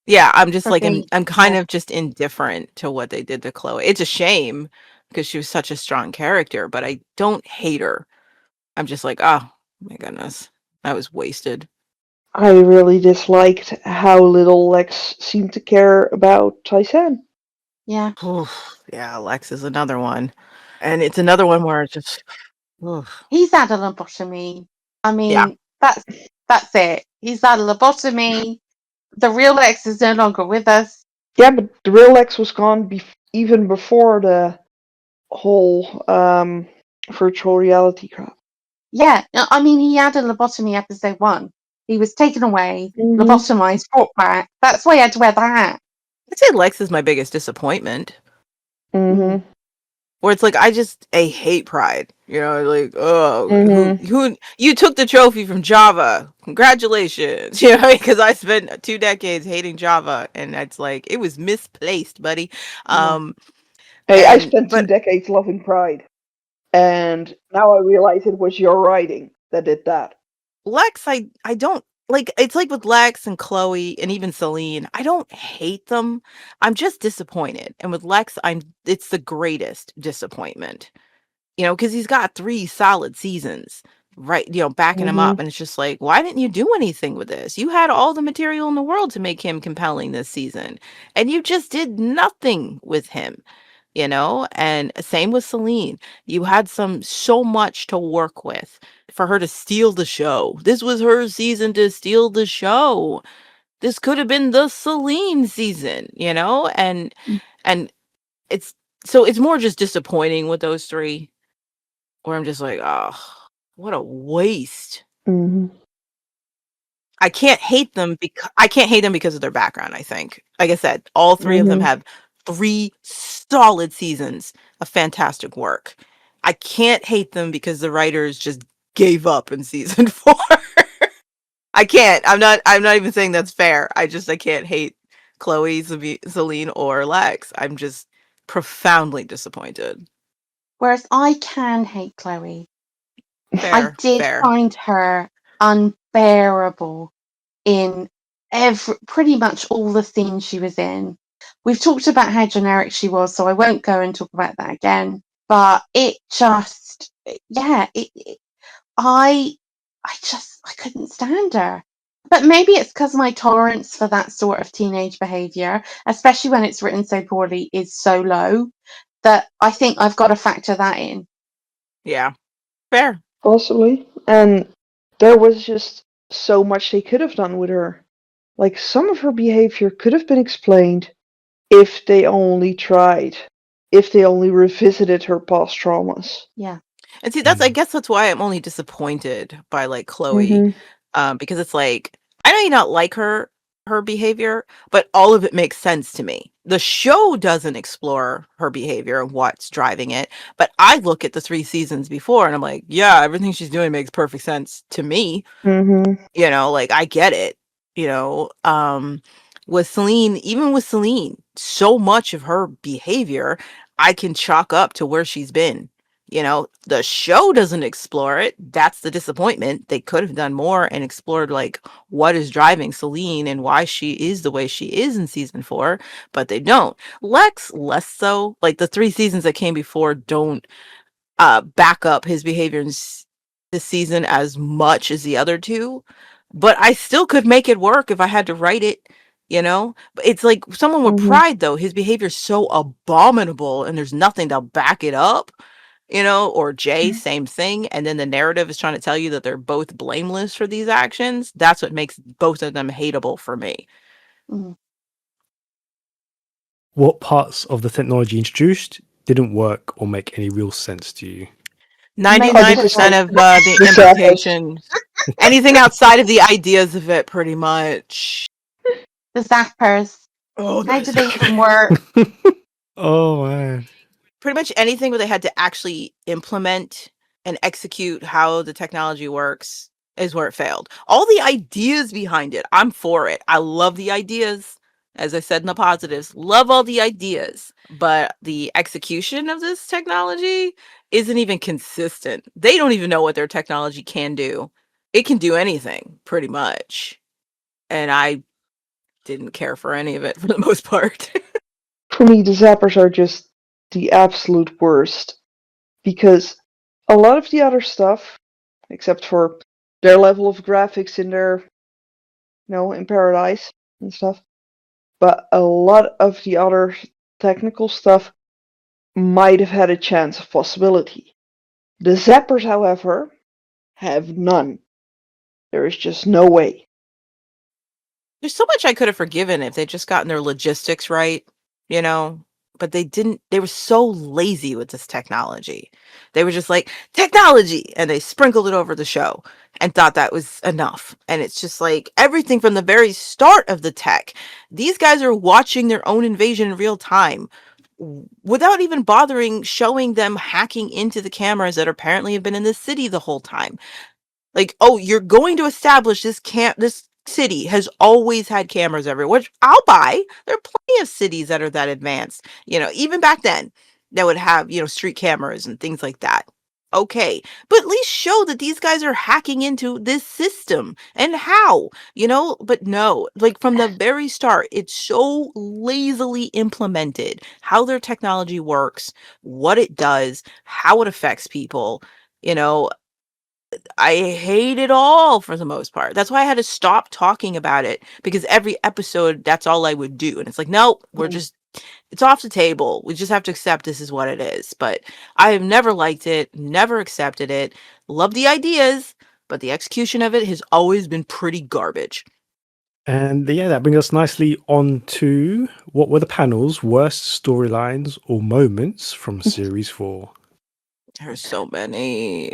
Yeah, I'm just For like, me, I'm kind of just indifferent to what they did to Chloe. It's a shame because she was such a strong character, but I don't hate her. I'm just like, oh my goodness, that was wasted. I really disliked how little Lex seemed to care about Tyson. Yeah. Oof, yeah, Lex is another one. And it's another one where it's just, oof. He's had a lobotomy. I mean, that's it. He's had a lobotomy. The real Lex is no longer with us. Yeah, but the real Lex was gone even before the whole virtual reality crap. Yeah, I mean, he had a lobotomy episode 1. He was taken away, lobotomized, brought back. That's why he had to wear the hat. I'd say Lex is my biggest disappointment. Mm-hmm. Where it's like, I hate Pride. You know, like, oh, who you took the trophy from Java. Congratulations. You know, because I spent 2 decades hating Java, and it's like, it was misplaced, buddy. Hey, I spent 2 decades loving Pride. And now I realize it was your writing that did that. Lex, I don't like. It's like with Lex and Chloe and even Celine. I don't hate them. I'm just disappointed. And with Lex, it's the greatest disappointment. You know, because he's got 3 solid seasons, right? You know, backing him up, and it's just like, why didn't you do anything with this? You had all the material in the world to make him compelling this season, and you just did nothing with him. You know, and same with Celine. You had so much to work with for her to steal the show. This was her season to steal the show. This could have been the Celine season, you know? And it's more just disappointing with those 3, where I'm just like, oh, what a waste. I can't hate them because of their background, I think. Like I said, all 3 of them have 3 solid seasons of fantastic work. I can't hate them because the writers just gave up in season 4. I can't. I'm not even saying that's fair. I can't hate Chloe, Celine, or Lex. I'm just profoundly disappointed. Whereas I can hate Chloe. Fair, I did find her unbearable in pretty much all the scenes she was in. We've talked about how generic she was, so I won't go and talk about that again. But it just, yeah, I couldn't stand her. But maybe it's because my tolerance for that sort of teenage behaviour, especially when it's written so poorly, is so low that I think I've got to factor that in. Yeah, fair. Possibly. And there was just so much they could have done with her. Like, some of her behavior could have been explained if they only tried. If they only revisited her past traumas. Yeah. And see, I guess that's why I'm only disappointed by like Chloe. Because it's like, I know you not like her behavior, but all of it makes sense to me. The show doesn't explore her behavior and what's driving it, but I look at the 3 seasons before and I'm like, yeah, everything she's doing makes perfect sense to me. You know, like I get it, you know. with Celine, even with Celine, so much of her behavior I can chalk up to where she's been. You know, the show doesn't explore it. That's the disappointment. They could have done more and explored like what is driving Celine and why she is the way she is in season 4, but they don't. Lex less so. Like the 3 seasons that came before don't back up his behavior in this season as much as the other 2, but I still could make it work if I had to write it, you know? But it's like someone with Hmm. pride though, his behavior is so abominable and there's nothing to back it up, you know, or Jay, same thing. And then the narrative is trying to tell you that they're both blameless for these actions. That's what makes both of them hateable for me. Mm. What parts of the technology introduced didn't work or make any real sense to you? Most Hundred of 99% percent. it. of the The Zappos. implications, anything outside of the ideas of it, pretty much. The zappers. Oh, How that's do they even work? Oh man. pretty much anything where they had to actually implement and execute how the technology works is where it failed. All the ideas behind it, I'm for it. I love the ideas. As I said in the positives, love all the ideas, but the execution of this technology isn't even consistent. They don't even know what their technology can do. It can do anything, pretty much. And I didn't care for any of it for the most part. For me, the Zappers are just the absolute worst because a lot of the other stuff, except for their level of graphics in their, in Paradise and stuff, but a lot of the other technical stuff might have had a chance of possibility. The Zappers, however, have none. There is just no way. There's so much I could have forgiven if they'd just gotten their logistics right, you know? But they didn't. They were so lazy with this technology. They were just like, technology! And they sprinkled it over the show and thought that was enough. And it's just like everything from the very start of the tech. These guys are watching their own invasion in real time without even bothering showing them hacking into the cameras that apparently have been in the city the whole time. Like, oh, you're going to establish this city has always had cameras everywhere, which I'll buy. There are plenty of cities that are that advanced, you know, even back then that would have, you know, street cameras and things like that. Okay, but at least show that these guys are hacking into this system and how, you know, but no, like from the very start, it's so lazily implemented how their technology works, what it does, how it affects people, you know, I hate it all for the most part. That's why I had to stop talking about it because every episode, that's all I would do. And it's like, no, Mm. it's off the table. We just have to accept this is what it is. But I have never liked it, never accepted it. Love the ideas, but the execution of it has always been pretty garbage. And yeah, that brings us nicely on to what were the panel's worst storylines or moments from series 4? There's so many.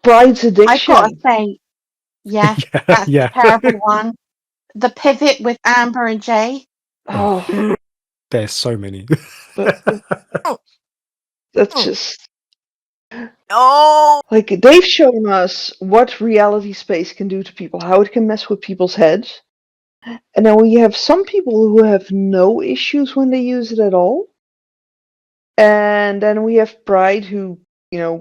Bride's I've got to addiction. say, yes, Yeah, that's the yeah. terrible one. The pivot with Amber and Jay. Oh, There's so many. but Oh, that's oh, just no. like they've shown us what reality space can do to people, how it can mess with people's heads. And then we have some people who have no issues when they use it at all. And then we have Bride who,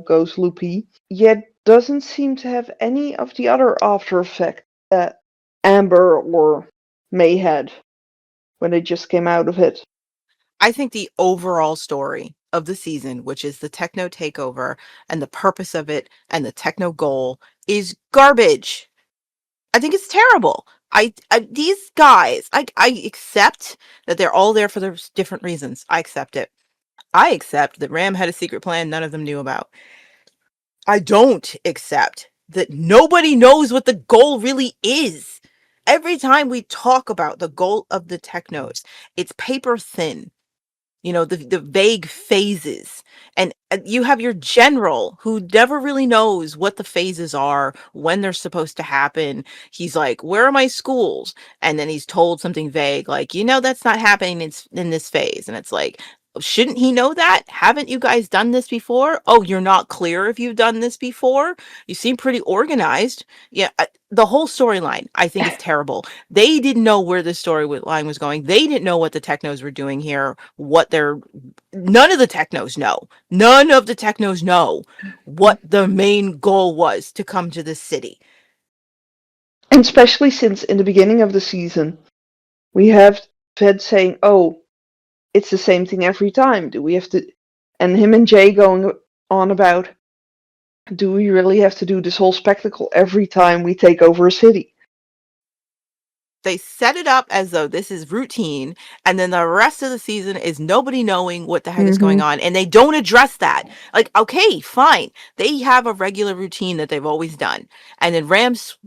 goes loopy, yet doesn't seem to have any of the other after effects that Amber or May had when they just came out of it. I think the overall story of the season, which is the techno takeover and the purpose of it and the techno goal, is garbage. I think it's terrible. These guys, I accept that they're all there for their different reasons. I accept it. I accept that Ram had a secret plan none of them knew about. I don't accept that nobody knows what the goal really is. Every time we talk about the goal of the technos, it's paper thin. You know, the vague phases. And you have your general who never really knows what the phases are, when they're supposed to happen. He's like, where are my schools? And then he's told something vague, like, you know, that's not happening in this phase. And it's like, Shouldn't he know that? Haven't you guys done this before? Oh, you're not clear if you've done this before? You seem pretty organized. Yeah, the whole storyline, I think, is terrible. They didn't know where the storyline was going. They didn't know what the technos were doing here, none of the technos know. None of the technos know what the main goal was to come to the city. And especially since in the beginning of the season, we have Fed saying, "Oh, it's the same thing every time. Do we have to?" And him and Jay going on about, "Do we really have to do this whole spectacle every time we take over a city?" They set it up as though this is routine, and then the rest of the season is nobody knowing what the heck is going on, and they don't address that. Like, okay, fine. They have a regular routine that they've always done, and then Ram's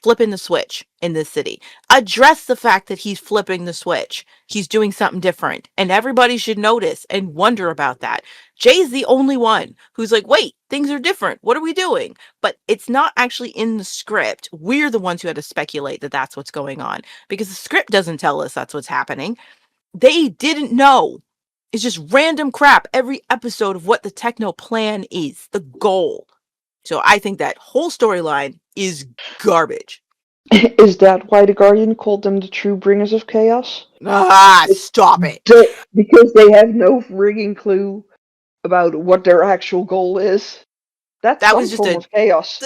flipping the switch in this city. Address the fact that he's flipping the switch. He's doing something different, and everybody should notice and wonder about that. Jay's the only one who's like, wait, things are different. What are we doing? But it's not actually in the script. We're the ones who had to speculate that that's what's going on because the script doesn't tell us that's what's happening. They didn't know. It's just random crap every episode of what the techno plan is, the goal. So I think that whole storyline is garbage. Is that why the Guardian called them the true bringers of chaos? Stop it. Because they have no frigging clue about what their actual goal is. That's That some was just form of chaos.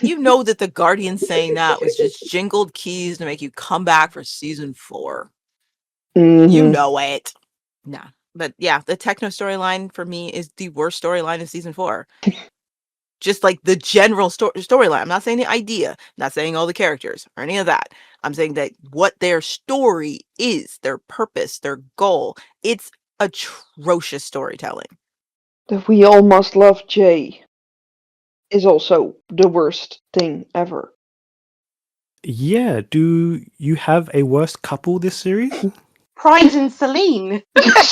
you know that the Guardian saying that was just jingled keys to make you come back for season 4. You know it. Nah. But yeah, the techno storyline for me is the worst storyline of season 4. Just like the general storyline. I'm not saying the idea, I'm not saying all the characters or any of that. I'm saying that what their story is, their purpose, their goal, it's atrocious storytelling. That we all must love Jay is also the worst thing ever. Yeah. Do you have a worst couple this series? Pride and Celine.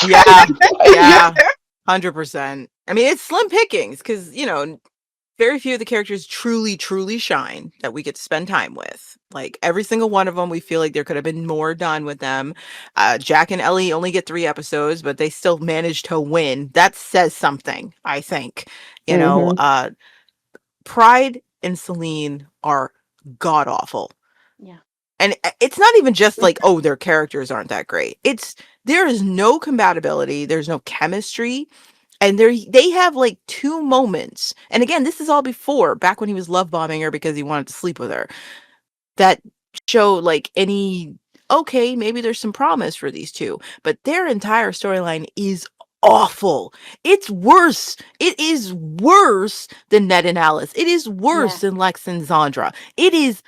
Yeah, 100%. I mean, it's slim pickings because, very few of the characters truly shine that we get to spend time with. Like every single one of them, we feel like there could have been more done with them. Jack and Ellie only get 3 episodes, but they still managed to win. That says something, I think. Pride and Celine are god awful. Yeah. And it's not even just like, oh, their characters aren't that great. There is no compatibility, there's no chemistry, and they have like 2 moments. And again, this is all back when he was love bombing her because he wanted to sleep with her. That show like okay, maybe there's some promise for these 2, but their entire storyline is awful. It's worse. It is worse than Ned and Alice. It is worse than Lex and Zandra. It is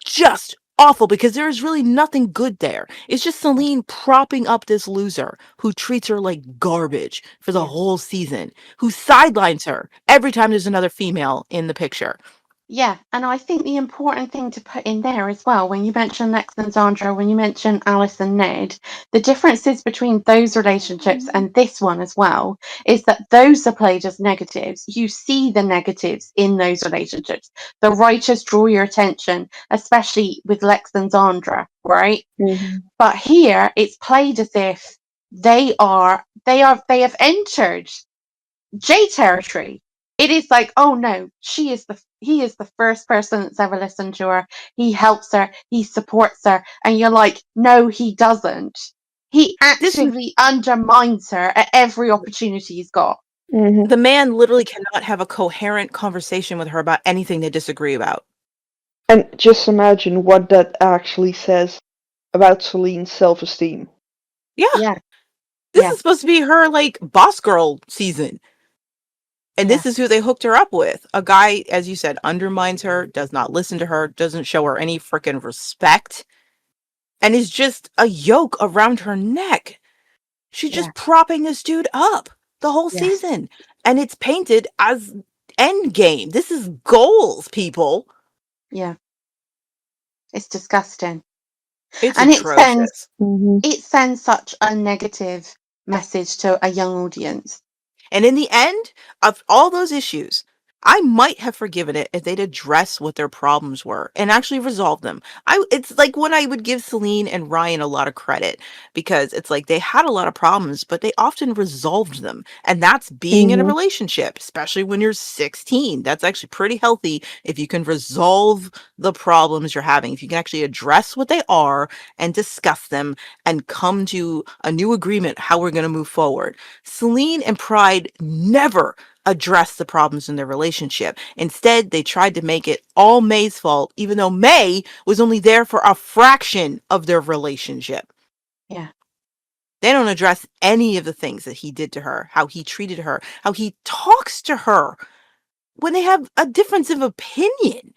just awful because there is really nothing good there. It's just Celine propping up this loser who treats her like garbage for the whole season, who sidelines her every time there's another female in the picture. Yeah, and I think the important thing to put in there as well, when you mention Lex and Sandra, when you mention Alice and Ned, the differences between those relationships and this one as well is that those are played as negatives. You see the negatives in those relationships. The writers draw your attention, especially with Lex and Sandra, right? But here it's played as if they have entered J territory. It is like, oh no, he is the first person that's ever listened to her. He helps her, he supports her, and you're like, no, he doesn't. He actively undermines her at every opportunity he's got. The man literally cannot have a coherent conversation with her about anything they disagree about. And just imagine what that actually says about Celine's self-esteem. Yeah. This is supposed to be her like boss girl season. And this is who they hooked her up with. A guy, as you said, undermines her, does not listen to her, doesn't show her any freaking respect, and is just a yoke around her neck. She's just propping this dude up the whole season. And it's painted as endgame. This is goals, people. Yeah. It's disgusting. It's and atrocious. It sends such a negative message to a young audience. And in the end of all those issues, I might have forgiven it if they'd address what their problems were and actually resolve them. It's like when I would give Celine and Ryan a lot of credit because it's like they had a lot of problems, but they often resolved them. And that's being in a Hmm. relationship, especially when you're 16. That's actually pretty healthy if you can resolve the problems you're having, if you can actually address what they are and discuss them and come to a new agreement how we're going to move forward. Celine and Pride never address the problems in their relationship. Instead, they tried to make it all May's fault, even though May was only there for a fraction of their relationship. Yeah. They don't address any of the things that he did to her, how he treated her, how he talks to her when they have a difference of opinion,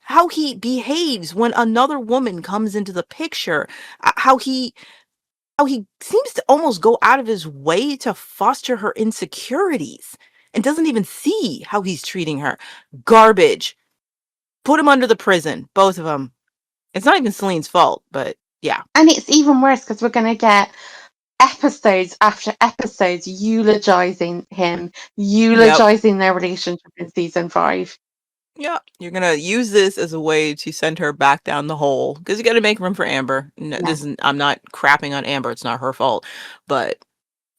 how he behaves when another woman comes into the picture, how he seems to almost go out of his way to foster her insecurities and doesn't even see how he's treating her. Garbage. Put him under the prison, both of them. It's not even Celine's fault, but yeah. And it's even worse because we're going to get episodes after episodes eulogizing him, Yep. eulogizing their relationship in season 5. Yeah, you're gonna use this as a way to send her back down the hole because you got to make room for Amber. No, Yeah. I'm not crapping on Amber; it's not her fault, but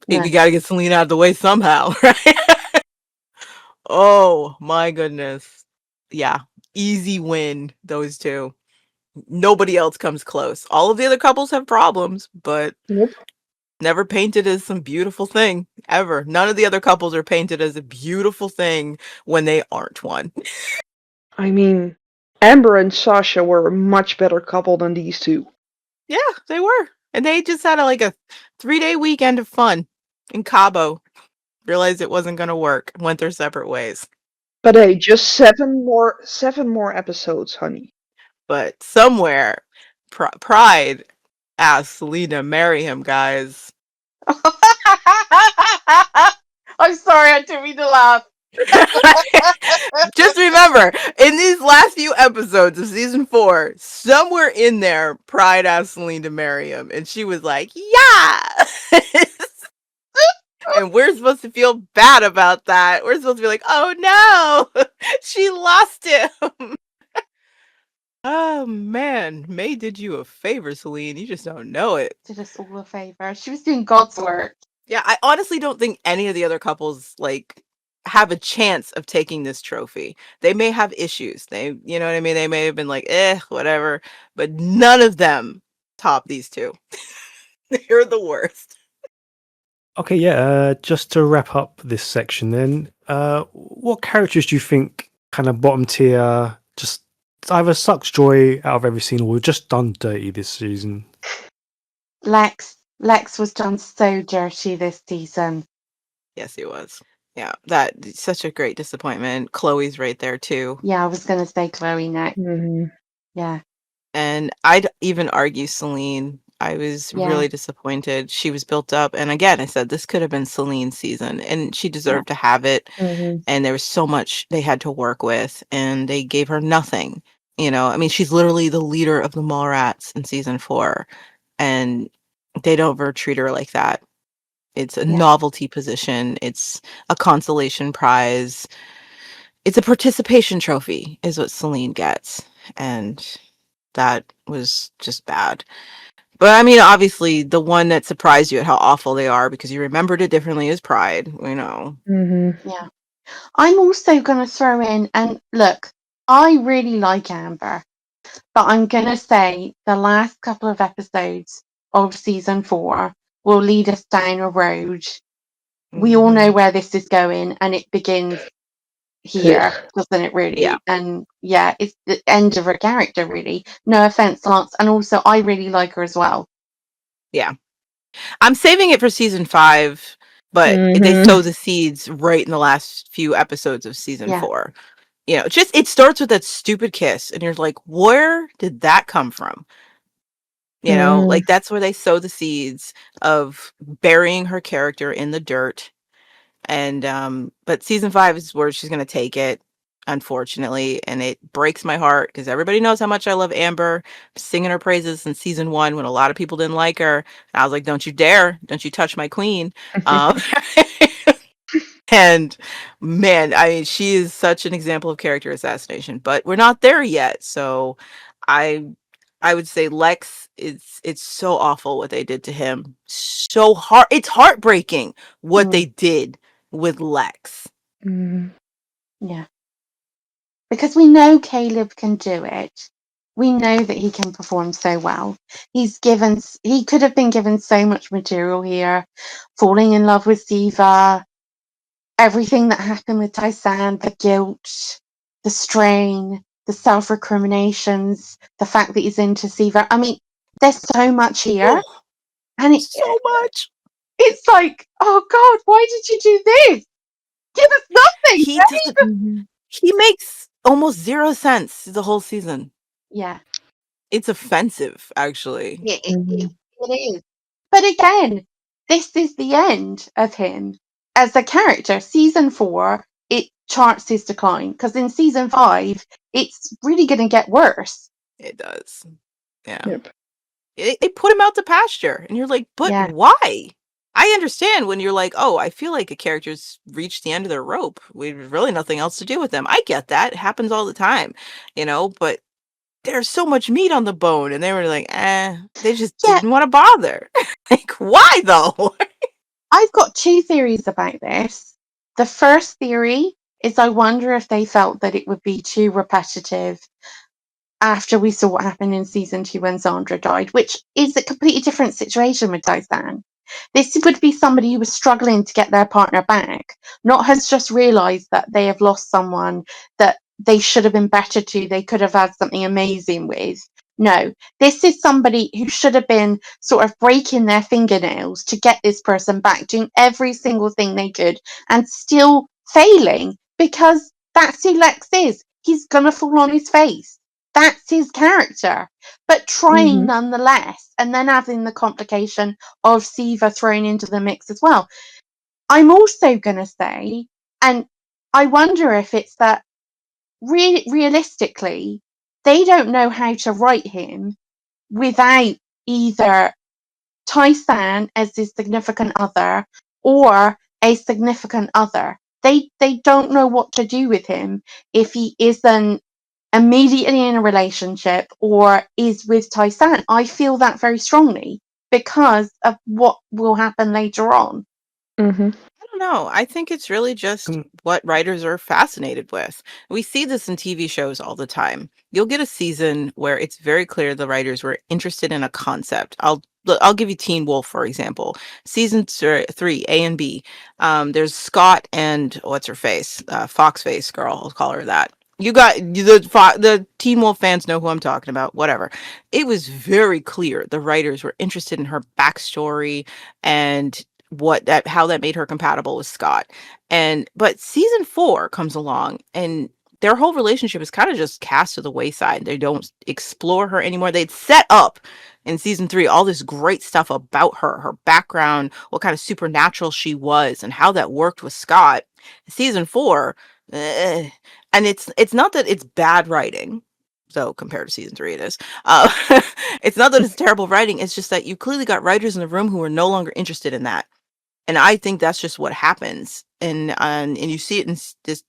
No. you got to get Celine out of the way somehow, right? Oh my goodness, yeah, easy win. Those two. Nobody else comes close. All of the other couples have problems, but Nope. never painted as some beautiful thing ever. None of the other couples are painted as a beautiful thing when they aren't one. I mean, Amber and Sasha were a much better couple than these two. Yeah, they were. And they just had like a 3-day weekend of fun in Cabo. Realized it wasn't going to work. Went their separate ways. But hey, just seven more episodes, honey. But somewhere, Pride asked Selena to marry him, guys. I'm sorry, I didn't mean to laugh. Just remember, in these last few episodes of season 4, somewhere in there, Pride asked Celine to marry him, and she was like, "Yeah." And we're supposed to feel bad about that. We're supposed to be like, "Oh no, she lost him." Oh man, May did you a favor, Celine. You just don't know it. Did us all a favor. She was doing God's work. Yeah, I honestly don't think any of the other couples have a chance of taking this trophy. They may have issues. You know what I mean? They may have been like, whatever, but none of them top these two. They're the worst. Okay, yeah. Just to wrap up this section, then, what characters do you think kind of bottom tier just either sucks joy out of every scene or just done dirty this season? Lex was done so dirty this season. Yes, he was. Yeah, that's such a great disappointment. Chloe's right there too. Yeah, I was going to say Chloe next. Hmm. Yeah. And I'd even argue Celine. I was Yeah. really disappointed. She was built up. And again, I said this could have been Celine's season and she deserved to have it. Hmm. And there was so much they had to work with and they gave her nothing. You know, I mean, she's literally the leader of the Mallrats in season 4 and they don't ever treat her like that. It's a Yeah. novelty position. It's a consolation prize. It's a participation trophy is what Celine gets. And that was just bad. But I mean, obviously, the one that surprised you at how awful they are because you remembered it differently is Pride. We know. Hmm. Yeah. I'm also going to throw in, and look, I really like Amber, but I'm going to say the last couple of episodes of season 4 will lead us down a road. We all know Mhm. where this is going, and it begins here, Ugh. doesn't it, really? Yeah. And yeah, it's the end of her character, really. No offense, Lance. And also, I really like her as well. Yeah. I'm saving it for season 5, but they Hmm. sow the seeds right in the last few episodes of season Yeah. 4. You know, just it starts with that stupid kiss, and you're like, where did that come from? You know, like that's where they sow the seeds of burying her character in the dirt. And but season 5 is where she's gonna take it, unfortunately, and it breaks my heart because everybody knows how much I love Amber, singing her praises in season 1 when a lot of people didn't like her. And I was like, don't you dare, don't you touch my queen. Um, And man, I mean, she is such an example of character assassination, but we're not there yet. So I I would say Lex is it's so awful what they did to him. So hard it's heartbreaking what Mm, they did with Lex. Mhm. yeah. Because we know Caleb can do it. We know that he can perform so well. He could have been given so much material here, falling in love with Siva, everything that happened with Tysan, the guilt, the strain, the self-recriminations, the fact that he's into Siva. I mean, there's so much here. Oh, And so much. it's like, oh God, why did you do this? Give us nothing. He doesn't Mhm. he makes almost 0 sense the whole season. Yeah, It's offensive, actually. Mhm. it is. But again, this is the end of him as a character. Season 4, it charts his decline because in season 5, it's really going to get worse. It does. Yeah. Yep. It put him out to pasture, and you're like, "But Yeah, why?" I understand when you're like, "Oh, I feel like a character's reached the end of their rope. We've really nothing else to do with them." I get that. It happens all the time, but there's so much meat on the bone, and they were like, they just yeah. didn't wanna bother. Like, why though? I've got two theories about this. The first theory is I wonder if they felt that it would be too repetitive after we saw what happened in season 2 when Sandra died, which is a completely different situation with Tysan. This would be somebody who was struggling to get their partner back, not has just realised that they have lost someone that they should have been better to, they could have had something amazing with. No, this is somebody who should have been sort of breaking their fingernails to get this person back, doing every single thing they could and still failing because that's who Lex is. He's going to fall on his face. That's his character, but trying Mhm. nonetheless, and then having the complication of Siva thrown into the mix as well. I'm also going to say, and I wonder if it's that realistically, they don't know how to write him without either Tysan as his significant other or a significant other. They don't know what to do with him if he isn't immediately in a relationship or is with Tysan. I feel that very strongly because of what will happen later on. Mhm. I don't know. I think it's really just what writers are fascinated with. We see this in TV shows all the time. You'll get a season where it's very clear the writers were interested in a concept. I'll give you Teen Wolf for example. Season 3, A and B. There's Scott and what's her face, Fox Face girl. I'll call her that. The Teen Wolf fans know who I'm talking about. Whatever. It was very clear the writers were interested in her backstory and how that made her compatible with Scott. But season 4 comes along and their whole relationship is kind of just cast to the wayside. They don't explore her anymore. They'd set up in season 3 all this great stuff about her background, what kind of supernatural she was, and how that worked with Scott. Season 4, eh, and it's not that it's bad writing. So compared to season 3, it is. Uh, it's not that it's terrible writing. It's just that you clearly got writers in the room who are no longer interested in that. And I think that's just what happens, and you see it in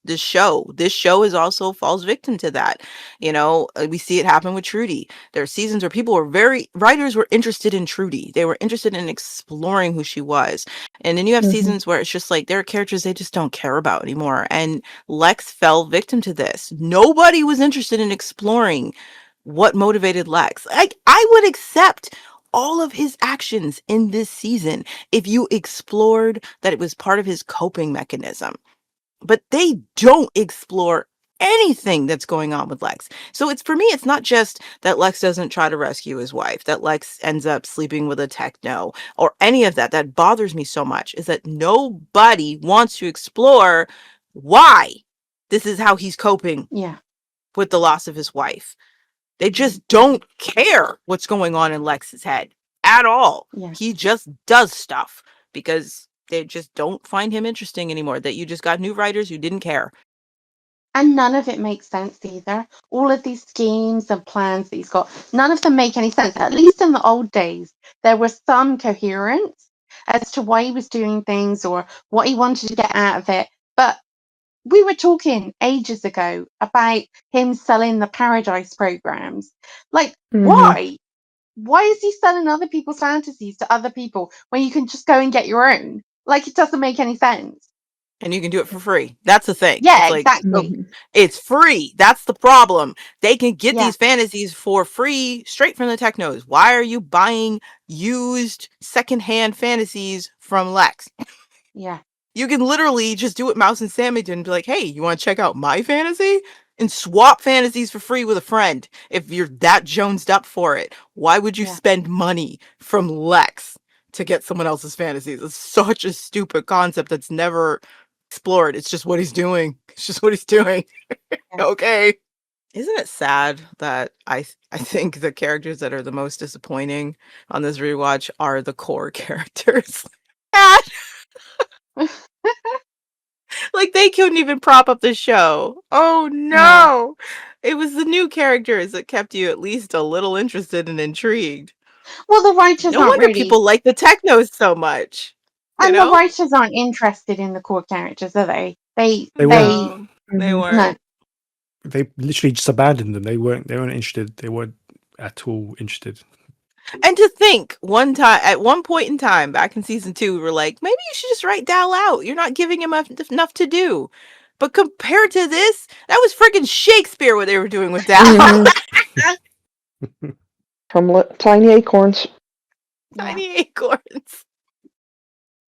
this show. This show is also falls victim to that. We see it happen with Trudy. There are seasons where writers were interested in Trudy. They were interested in exploring who she was. And then you have Mhm. seasons where it's just like there are characters they just don't care about anymore. And Lex fell victim to this. Nobody was interested in exploring what motivated Lex. Like I would accept all of his actions in this season if you explored that it was part of his coping mechanism. But they don't explore anything that's going on with Lex. So it's for me, it's not just that Lex doesn't try to rescue his wife, that Lex ends up sleeping with a techno, or any of that. That bothers me so much is that nobody wants to explore why this is how he's coping Yeah, with the loss of his wife. They just don't care what's going on in Lex's head at all. yeah. He just does stuff because they just don't find him interesting anymore. That you just got new writers who didn't care. And none of it makes sense either. All of these schemes and plans that he's got, none of them make any sense. At least in the old days, there was some coherence. as to why he was doing things or what he wanted to get out of it. But we were talking ages ago about him selling the Paradise programs. Like, why? Why is he selling other people's fantasies to other people when you can just go and get your own? Like, it doesn't make any sense. And you can do it for free. That's the thing. Yeah, It's like, exactly. it's free. That's the problem. They can get Yeah. these fantasies for free straight from the technos. Why are you buying used secondhand fantasies from Lex? Yeah. You can literally just do what Mouse and Sammy did and be like, hey, you want to check out my fantasy? And swap fantasies for free with a friend if you're that jonesed up for it. Why would you Yeah. spend money from Lex to get someone else's fantasies? It's such a stupid concept that's never explored. It's just what he's doing. It's just what he's doing. Okay. Isn't it sad that I think the characters that are the most disappointing on this rewatch are the core characters? Like, they couldn't even prop up the show. Oh no! It was the new characters that kept you at least a little interested and intrigued. Well, the writers No aren't wonder really, people like the technos so much. You and the know? writers aren't interested in the core characters, are they? They weren't. No, they no. weren't. They literally just abandoned them. They weren't interested. They weren't at all interested. And to think, at one point in time, back in season 2, we were like, maybe you should just write Dal out. You're not giving him enough to do. But compared to this, that was freaking Shakespeare what they were doing with Dal. From tiny acorns. Tiny acorns.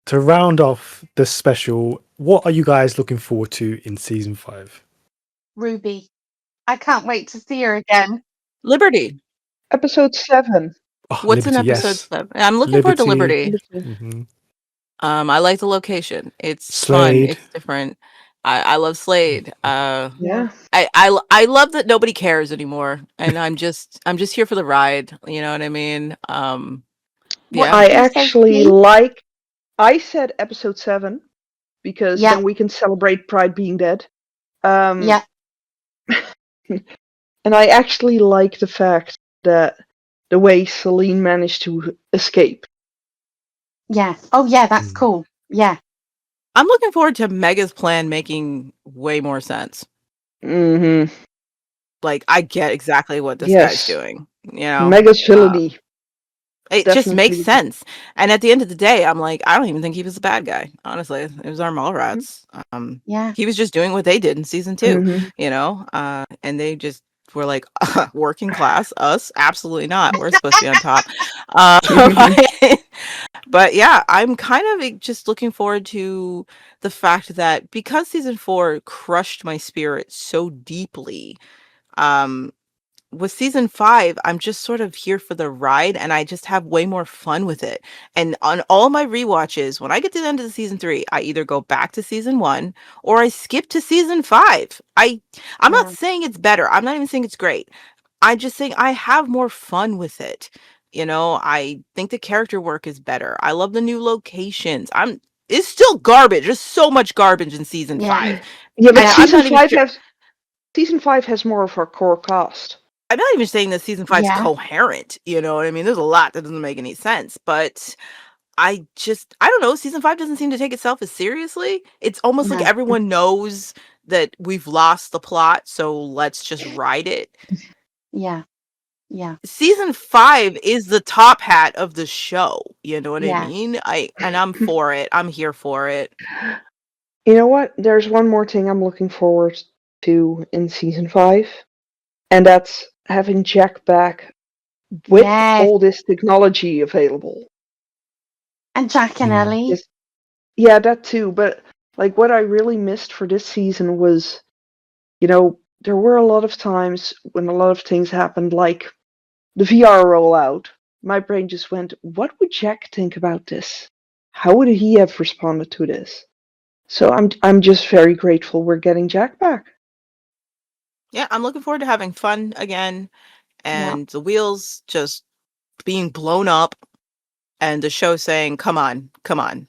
To round off the special, what are you guys looking forward to in season 5? Ruby. I can't wait to see her again. Liberty. Episode 7. Oh, What's Liberty, in episode yes. 7? I'm looking forward to Liberty. Mhm. I like the location. It's Slade. fun. It's different. I love Slade. Yeah. I love that nobody cares anymore, and I'm just here for the ride. You know what I mean? Yeah. I did you say, actually Steve? like. I said episode 7 because Yeah. then we can celebrate Pride being dead. Yeah. And I actually like the fact that the way Celine managed to escape. Yeah. Oh, yeah, that's Mm. cool. Yeah. I'm looking forward to Mega's plan making way more sense. Mm-hmm. Like, I get exactly what this Yes. guy's doing. You know, Mega's villainy. it just Definitely makes the- sense. And at the end of the day, I'm like, I don't even think he was the bad guy. Honestly, it was our Mallrats. Yeah. He was just doing what they did in season 2. Mhm. You know, and they just were like, working class, us, absolutely not. We're supposed to be on top. But yeah, I'm kind of just looking forward to the fact that because season 4 crushed my spirit so deeply, with season 5, I'm just sort of here for the ride, and I just have way more fun with it. And on all my rewatches, when I get to the end of the season 3, I either go back to season 1 or I skip to season 5. I'm not saying it's better. I'm not even saying it's great. I'm just saying I have more fun with it. You know, I think the character work is better. I love the new locations. It's still garbage. There's so much garbage in season Yeah. 5. Yeah, but And I'm season not even 5 sure. has more of our core cast. I'm not even saying that season 5's Yeah. coherent. You know what I mean? There's a lot that doesn't make any sense. But I don't know. Season 5 doesn't seem to take itself as seriously. It's almost like No. everyone knows that we've lost the plot, so let's just ride it. Yeah. Yeah. Season 5 is the top hat of the show. You know what I Yeah. mean? And I'm for it. I'm here for it. You know what? There's one more thing I'm looking forward to in season 5, and that's having Jack back with Yes. all this technology available. And Jack and Mm. Ellie. Yeah, that too. But like, what I really missed for this season was, there were a lot of times when a lot of things happened, like the VR rollout. My brain just went, "What would Jack think about this? How would he have responded to this?" So I'm just very grateful we're getting Jack back. Yeah, I'm looking forward to having fun again and the wheels just being blown up and the show saying, "Come on, come on.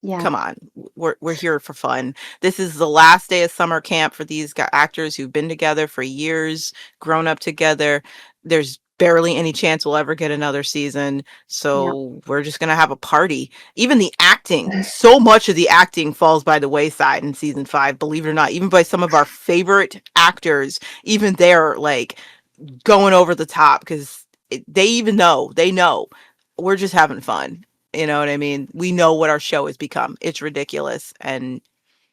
Yeah. Come on. We're here for fun. This is the last day of summer camp for these actors who've been together for years, grown up together. There's barely any chance we'll ever get another season. So we're just going to have a party. Even the acting, so much of the acting falls by the wayside in season 5, believe it or not, even by some of our favorite actors, even they're like going over the top because they know we're just having fun. You know what I mean? We know what our show has become. It's ridiculous. And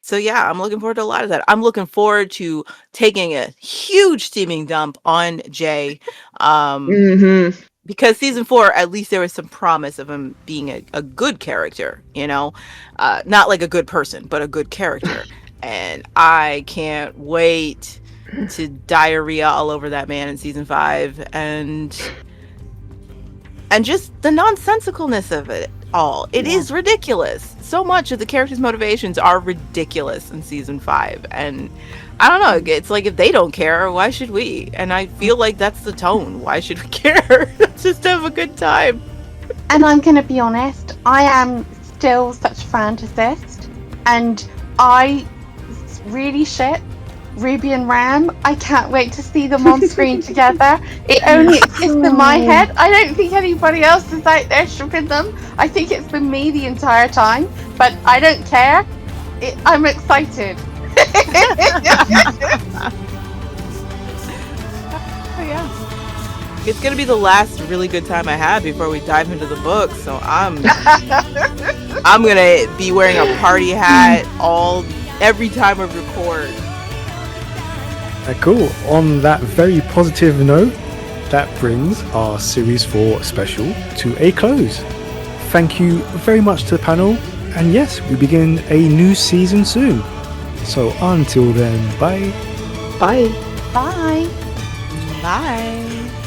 so, yeah, I'm looking forward to a lot of that. I'm looking forward to taking a huge steaming dump on Jay. Mm-hmm. Because season 4, at least there was some promise of him being a good character, not like a good person, but a good character. And I can't wait to diarrhea all over that man in season 5 and just the nonsensicalness of it all. It is ridiculous. So much of the characters' motivations are ridiculous in season 5. And I don't know, it's like if they don't care, why should we? And I feel like that's the tone. Why should we care? Let's just have a good time. And I'm going to be honest, I am still such a fantasist, and I really ship Ruby and Ram. I can't wait to see them on screen together. It only exists in my head. I don't think anybody else is out there shipping them. I think it's been me the entire time, but I don't care. I'm excited. Oh, yeah. It's gonna be the last really good time I have before we dive into the book. So I'm gonna be wearing a party hat every time we record. Cool. On that very positive note, that brings our Series 4 special to a close. Thank you very much to the panel, and yes, we begin a new season soon. So until then, bye. Bye. Bye. Bye.